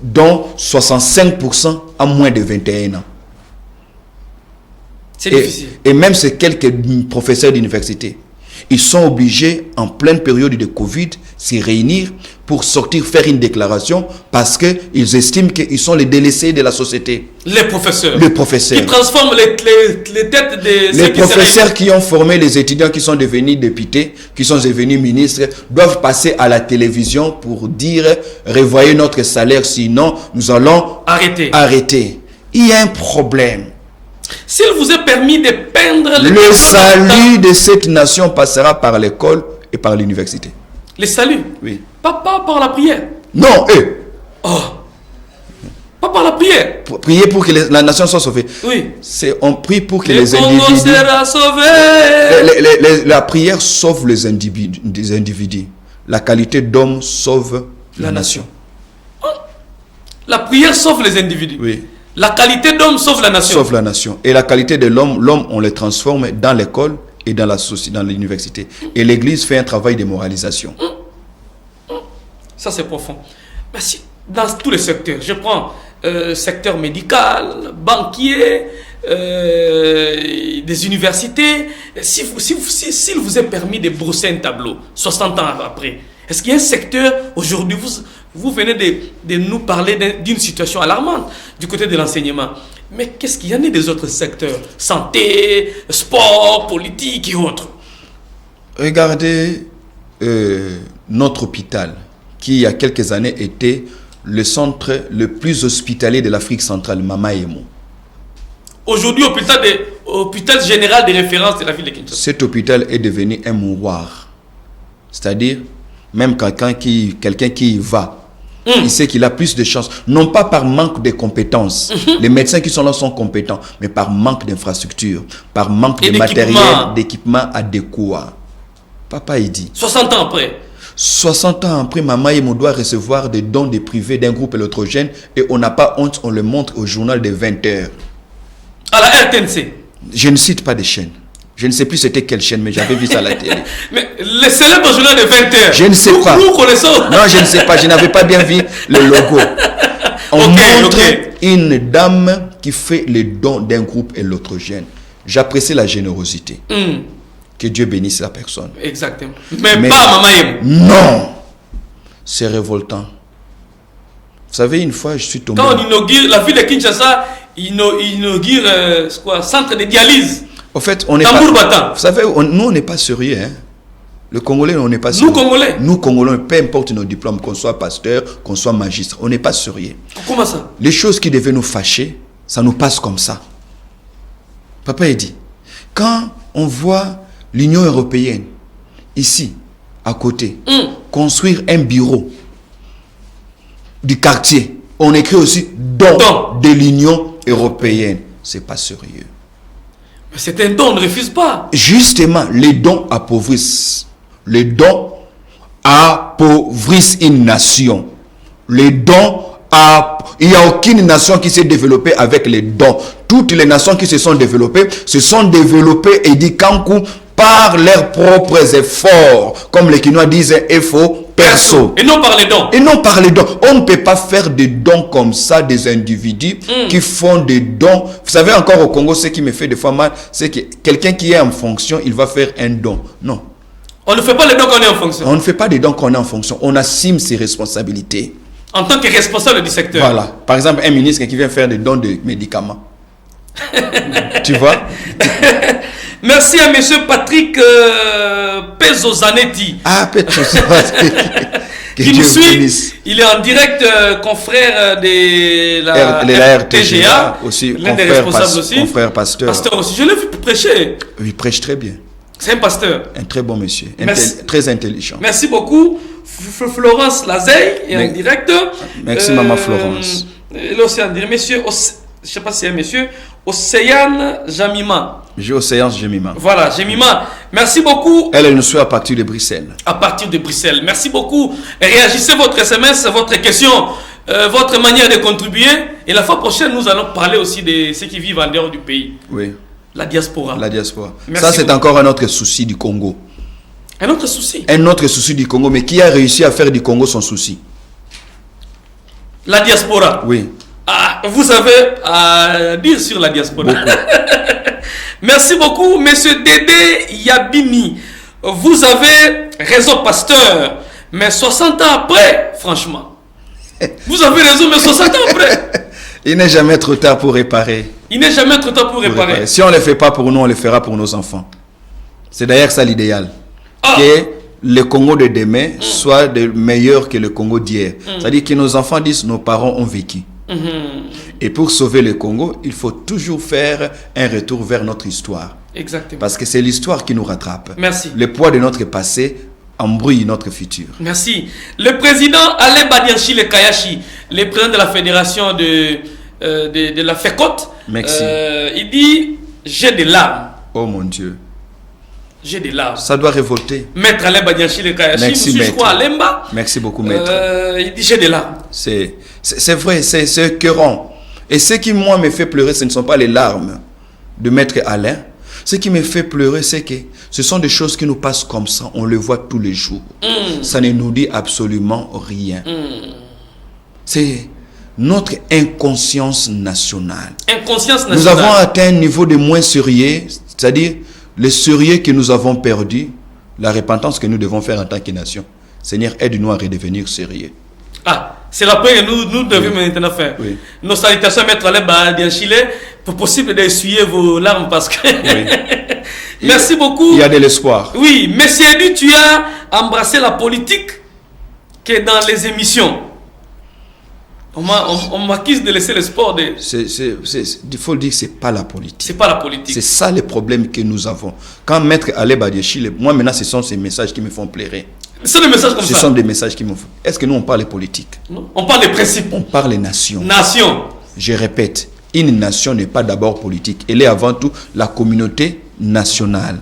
dont 65% a moins de 21 ans. C'est difficile. Et même ces quelques professeurs d'université, ils sont obligés, en pleine période de Covid, s'y réunir pour sortir, faire une déclaration parce qu'ils estiment qu'ils sont les délaissés de la société. Les professeurs. Les professeurs. Qui transforment les têtes des... Les professeurs qui ont formé les étudiants qui sont devenus députés, qui sont devenus ministres, doivent passer à la télévision pour dire « Revoyez notre salaire, sinon nous allons arrêter. » Il y a un problème. S'il vous est permis de peindre... Le salut de cette nation passera par l'école et par l'université. Les saluts. Oui. Pas par la prière. Non, Oh. Pas par la prière. Prier pour que la nation soit sauvée. Oui. On prie pour que Le les Congo individus... sera sauvé. La prière sauve les individus. La qualité d'homme sauve la nation. La prière sauve les individus. Oui. La qualité d'homme sauve la nation. Sauve la nation. Et la qualité de l'homme, on le transforme dans l'école et dans la société, dans l'université. Et l'Église fait un travail de moralisation. Ça, c'est profond. Mais si, dans tous les secteurs, je prends secteur médical, banquier, des universités, s'il vous est permis de brosser un tableau, 60 ans après, est-ce qu'il y a un secteur, aujourd'hui, vous venez de nous parler d'une situation alarmante du côté de l'enseignement. Mais qu'est-ce qu'il y en a des autres secteurs? Santé, sport, politique et autres. Regardez notre hôpital, qui il y a quelques années était le centre le plus hospitalier de l'Afrique centrale, Mama Emo. Aujourd'hui, hôpital général de référence de la ville de Kinshasa. Cet hôpital est devenu un mouroir. C'est-à-dire, même quelqu'un qui y va, il sait qu'il a plus de chances. Non pas par manque de compétences. Les médecins qui sont là sont compétents, mais par manque d'infrastructures, par manque de matériel, d'équipement adéquat. Papa, il dit. 60 ans après. 60 ans après, Mama Emo doit recevoir des dons des privés d'un groupe électrogène et on n'a pas honte, on le montre au journal de 20h. À la RTNC. Je ne cite pas de chaîne. Je ne sais plus c'était quelle chaîne, mais j'avais vu ça à la télé. Mais le célèbre journal de 20h. Je ne sais pas. Nous connaissons. Non, je ne sais pas. Je n'avais pas bien vu le logo. On montre une dame qui fait les dons d'un groupe électrogène. J'apprécie la générosité. Que Dieu bénisse la personne. Exactement. Mais pas Mama Emo. Non. C'est révoltant. Vous savez, une fois, je suis tombé... Quand on inaugure, la ville de Kinshasa inaugure centre de dialyse. Au fait, on n'est pas... Vous savez, nous, on n'est pas sérieux. Hein? Le Congolais, on n'est pas sérieux. Nous, Congolais. Nous, Congolais, peu importe nos diplômes, qu'on soit pasteur, qu'on soit magistrat, on n'est pas sérieux. Comment ça? Les choses qui devaient nous fâcher, ça nous passe comme ça. Papa, il dit, quand on voit l'Union européenne, ici, à côté, construire un bureau du quartier, on écrit aussi don de l'Union européenne. C'est pas sérieux. Mais c'est un don, on ne refuse pas. Justement, les dons appauvrissent. Les dons appauvrissent une nation. Les dons il n'y a aucune nation qui s'est développée avec les dons. Toutes les nations qui se sont développées et dit Kankou par leurs propres efforts. Comme les Quinois disent, effort perso. Et non par les dons. Et non par les dons. On ne peut pas faire des dons comme ça, des individus qui font des dons. Vous savez, encore au Congo, ce qui me fait des fois mal, c'est que quelqu'un qui est en fonction, il va faire un don. Non. On ne fait pas les dons qu'on est en fonction. On ne fait pas des dons qu'on est en fonction. On assume ses responsabilités. En tant que responsable du secteur. Voilà. Par exemple, un ministre qui vient faire des dons de médicaments. Tu vois? Merci à monsieur Patrick Pezozanetti. Ah, Pezozanetti. Qui nous suit. Il est en direct, confrère de la RTGA. Aussi, l'un des responsables aussi. Confrère pasteur. Pasteur aussi. Je l'ai vu prêcher. Il prêche très bien. C'est un pasteur. Un très bon monsieur. Très intelligent. Merci beaucoup. Florence Lazeille est en direct. Merci, maman Florence. Elle aussi en direct. Monsieur, je ne sais pas si c'est un monsieur, Océane Jamima. Océane Jamima. Voilà, Jamima. Merci beaucoup. Elle nous suit à partir de Bruxelles. À partir de Bruxelles. Merci beaucoup. Réagissez votre SMS, votre question, votre manière de contribuer. Et la fois prochaine, nous allons parler aussi de ceux qui vivent en dehors du pays. Oui. La diaspora. La diaspora. Merci ça, c'est encore un autre souci du Congo. Un autre souci. Un autre souci du Congo, mais qui a réussi à faire du Congo son souci? La diaspora. Oui. Ah, vous avez à dire sur la diaspora. Merci beaucoup, monsieur Dédé Yabini. Vous avez raison, pasteur. Mais 60 ans après, franchement. Vous avez raison, mais 60 ans après. Il n'est jamais trop tard pour réparer. Il n'est jamais trop tard pour réparer. Si on ne le fait pas pour nous, on le fera pour nos enfants. C'est d'ailleurs ça l'idéal. Que le Congo de demain soit meilleur que le Congo d'hier. C'est-à-dire que nos enfants disent nos parents ont vécu. Et pour sauver le Congo, il faut toujours faire un retour vers notre histoire. Exactement. Parce que c'est l'histoire qui nous rattrape. Merci. Le poids de notre passé embrouille notre futur. Merci. Le président Alain Badianchile Kayashi, le président de la fédération de la FECOT, Merci. Il dit j'ai des larmes. Oh mon Dieu. J'ai des larmes. Ça doit révolter. Maître Alain Badianchile Kayashi, Merci, je crois Alemba. Merci beaucoup, maître. Il dit j'ai des larmes. C'est vrai, c'est écœurant. Et ce qui, moi, me fait pleurer, ce ne sont pas les larmes de maître Alain. Ce qui me fait pleurer, c'est que ce sont des choses qui nous passent comme ça. On le voit tous les jours. Ça ne nous dit absolument rien. C'est notre inconscience nationale. Inconscience nationale. Nous avons atteint un niveau de moins sérieux, c'est-à-dire le sérieux que nous avons perdu, la repentance que nous devons faire en tant que nation. Seigneur, aide-nous à redevenir sérieux. Ah, c'est la paix que nous devons maintenant faire. Oui. Nos salutations à Maître Alain Badianchile, pour possible d'essuyer vos larmes parce que... Oui. Merci beaucoup. Il y a de l'espoir. Oui, Monsieur Edu, tu as embrassé la politique que dans les émissions. On m'accuse de laisser le sport. Il faut le dire, ce n'est pas la politique. C'est pas la politique. C'est ça le problème que nous avons. Quand Maître Alain Badianchile, moi maintenant, ce sont ces messages qui me font pleurer. C'est des messages comme ça. Ce sont des messages qui me font. Est-ce que nous, on parle politique? Non. On parle des principes. On parle nation. Nation. Je répète, une nation n'est pas d'abord politique. Elle est avant tout la communauté nationale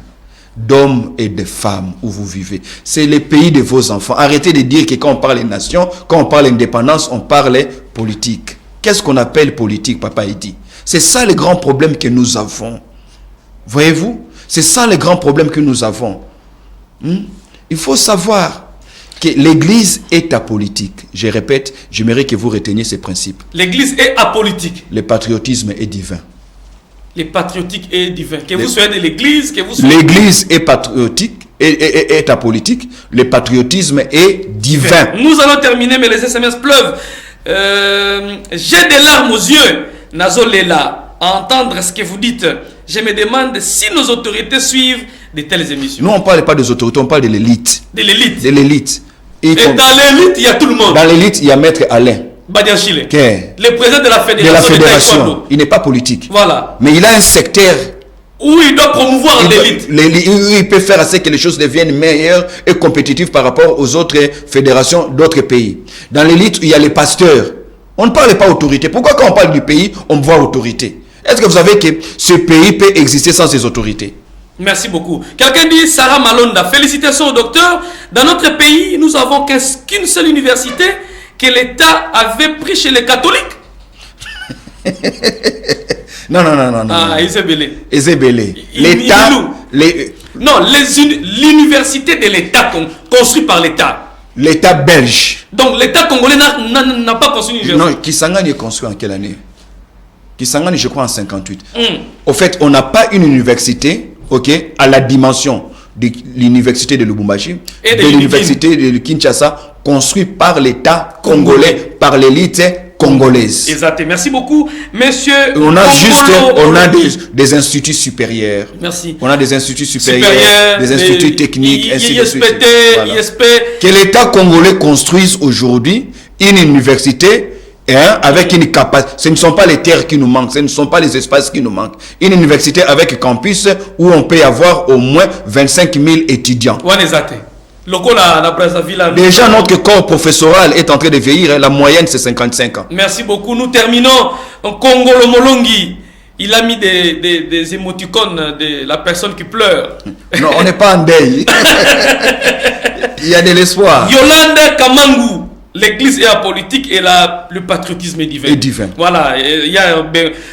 d'hommes et de femmes où vous vivez. C'est le pays de vos enfants. Arrêtez de dire que quand on parle nation, quand on parle indépendance, on parle politique. Qu'est-ce qu'on appelle politique, Papa Edi? C'est ça le grand problème que nous avons. Voyez-vous? C'est ça le grand problème que nous avons. Il faut savoir que l'Église est apolitique. Je répète, j'aimerais que vous reteniez ces principes. L'Église est apolitique. Le patriotisme est divin. Le patriotique est divin. Que vous soyez de l'Église, que vous soyez... L'Église est patriotique, est apolitique. Le patriotisme est divin. Nous allons terminer, mais les SMS pleuvent. J'ai des larmes aux yeux. Nazolela, à entendre ce que vous dites. Je me demande si nos autorités suivent de telles émissions. Nous, on ne parle pas des autorités, on parle de l'élite. De l'élite. De l'élite. Et dans l'élite, il y a tout le monde. Dans l'élite, il y a Maître Alain Badianchile. Okay. Le président de la fédération. Il n'est pas politique. Voilà. Mais il a un secteur où il doit promouvoir l'élite. Il peut faire à ce que les choses deviennent meilleures et compétitives par rapport aux autres fédérations d'autres pays. Dans l'élite, il y a les pasteurs. On ne parle pas autorité. Pourquoi quand on parle du pays, on voit autorité? Est-ce que vous savez que ce pays peut exister sans ses autorités? Merci beaucoup. Quelqu'un dit, Sarah Malonda, félicitations au docteur. Dans notre pays, nous avons qu'une seule université que l'État avait pris chez les catholiques. Non. Ah, Isabelle. L'État... Non, l'université de l'État construite par l'État. L'État belge. Donc l'État congolais n'a pas construit une université. Non, Kisangani est construit en quelle année? Kisangani, je crois, en 58. Au fait, on n'a pas une université, à la dimension de l'université de Lubumbashi et de l'université de Kinshasa, construite par l'État congolais, par l'élite congolaise. Exact. Merci beaucoup, monsieur. On a des instituts supérieurs. Merci. On a des instituts supérieurs, des instituts techniques, ainsi de suite. Voilà. ISP. Que l'État congolais construise aujourd'hui une université avec une capacité. Ce ne sont pas les terres qui nous manquent, ce ne sont pas les espaces qui nous manquent. Une université avec campus où on peut avoir au moins 25 000 étudiants. Déjà, notre corps professoral est en train de vieillir. La moyenne, c'est 55 ans. Merci beaucoup. Nous terminons. Kongolo Molongi, il a mis des émoticônes de la personne qui pleure. Non, on n'est pas en deuil. Il y a de l'espoir. Yolande Kamangu, l'église est apolitique et le patriotisme est divin. Voilà.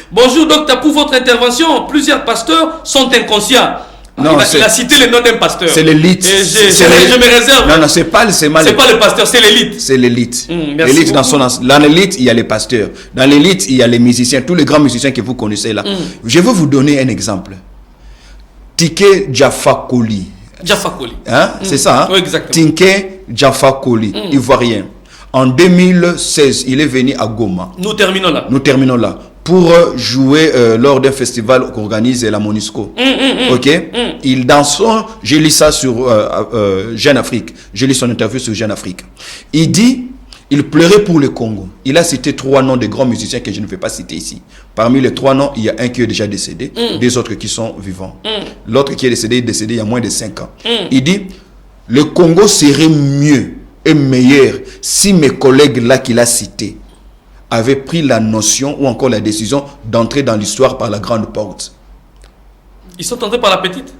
Bonjour, docteur, pour votre intervention. Plusieurs pasteurs sont inconscients. Non, il a cité le nom d'un pasteur. C'est l'élite. Je me réserve. Non, c'est pas le pasteur, c'est l'élite. C'est l'élite. L'élite dans l'élite, il y a les pasteurs. Dans l'élite, il y a les musiciens, tous les grands musiciens que vous connaissez là. Je vais vous donner un exemple. Tike Jafakoli. C'est ça, Oui, exactement. Tike Jafakoli, ivoirien. En 2016, il est venu à Goma. Nous terminons là. Pour jouer lors d'un festival qu'organise la MONUSCO. Il danse, j'ai lu ça sur Jeune Afrique, j'ai lu son interview sur Jeune Afrique. Il dit, il pleurait pour le Congo. Il a cité 3 noms de grands musiciens que je ne vais pas citer ici. Parmi les 3 noms, il y a un qui est déjà décédé, 2 autres qui sont vivants. L'autre qui est décédé il y a moins de 5 ans. Il dit, le Congo serait mieux et meilleur si mes collègues là qu'il a cités avaient pris la notion ou encore la décision d'entrer dans l'histoire par la grande porte. Ils sont entrés par la petite?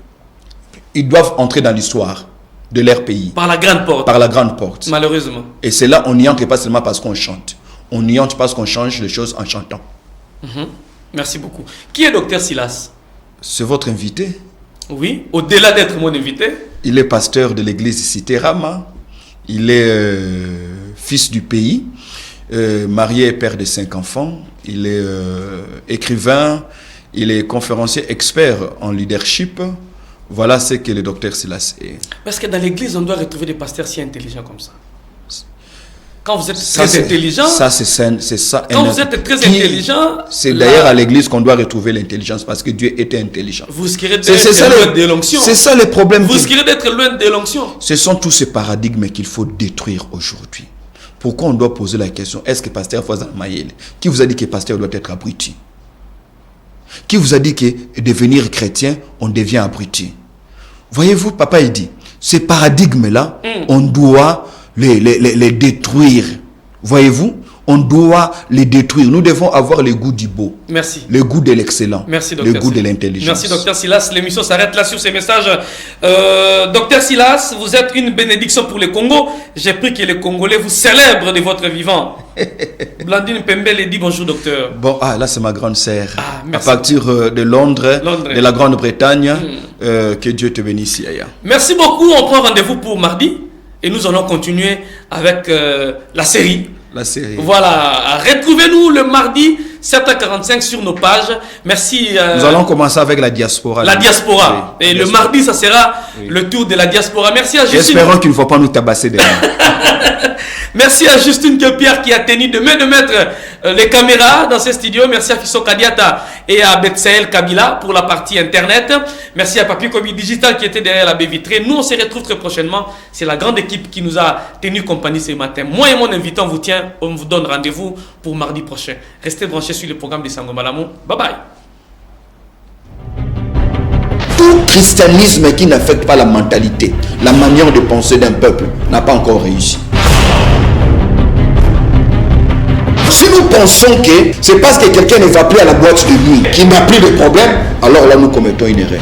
Ils doivent entrer dans l'histoire de leur pays. Par la grande porte? Par la grande porte. Malheureusement. Et c'est là, on n'y entre pas seulement parce qu'on chante. On y entre parce qu'on change les choses en chantant. Merci beaucoup. Qui est Dr Silas? C'est votre invité. Oui, au-delà d'être mon invité. Il est pasteur de l'église Cité Rama. Il est fils du pays, marié et père de 5 enfants. Il est écrivain, il est conférencier expert en leadership. Voilà ce que le docteur Silas est. Parce que dans l'église, on doit retrouver des pasteurs si intelligents comme ça. Quand vous êtes très intelligent, ça c'est ça. Quand vous êtes très intelligent, c'est d'ailleurs à l'église qu'on doit retrouver l'intelligence parce que Dieu était intelligent. Vous risquerez d'être loin de l'onction. C'est ça le problème. Vous risquerez d'être loin de l'onction. Ce sont tous ces paradigmes qu'il faut détruire aujourd'hui. Pourquoi on doit poser la question, est-ce que pasteur Fouazan Mayele, qui vous a dit que pasteur doit être abruti? Qui vous a dit que devenir chrétien, on devient abruti? Voyez-vous, papa il dit, ces paradigmes-là, on doit les détruire. Voyez-vous, on doit les détruire. Nous devons avoir le goût du beau. Merci. Le goût de l'excellent. Merci, le goût de l'intelligence. Merci, docteur Silas. L'émission s'arrête là sur ces messages. Docteur Silas, vous êtes une bénédiction pour le Congo. J'ai pris que les Congolais vous célèbrent de votre vivant. Blandine Pembele dit bonjour, docteur. Bon, là, c'est ma grande sœur. À merci. partir de Londres, de la Grande-Bretagne. Que Dieu te bénisse, Yaya. Merci beaucoup. On prend rendez-vous pour mardi. Et nous allons continuer avec la série. Voilà. Retrouvez-nous le mardi 7h45 sur nos pages. Merci. Nous allons commencer avec la diaspora. La diaspora. Oui. Et le mardi, ça sera le tour de la diaspora. Merci à Justine. Espérons qu'il ne faut pas nous tabasser derrière. Merci à Justine Pierre qui a tenu de mettre les caméras dans ces studios. Merci à Fisso Kadiata et à Betsael Kabila pour la partie internet. Merci à Papier Kobi Digital qui était derrière la baie vitrée. Nous, on se retrouve très prochainement. C'est la grande équipe qui nous a tenu compagnie ce matin. Moi et mon invité, on vous donne rendez-vous pour mardi prochain. Restez branchés sur le programme de Sango Malamu. Bye bye. Tout christianisme qui n'affecte pas la mentalité, la manière de penser d'un peuple, n'a pas encore réussi. Si nous pensons que c'est parce que quelqu'un ne va plus à la boîte de nuit qu'il n'a plus de problème, alors là nous commettons une erreur.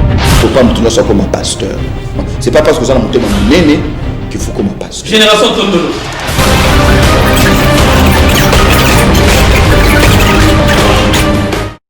Il ne faut pas me tourner ça comme un pasteur. C'est pas parce que ça a monté dans mon aîné qu'il faut comme un pasteur. Génération Tondolo.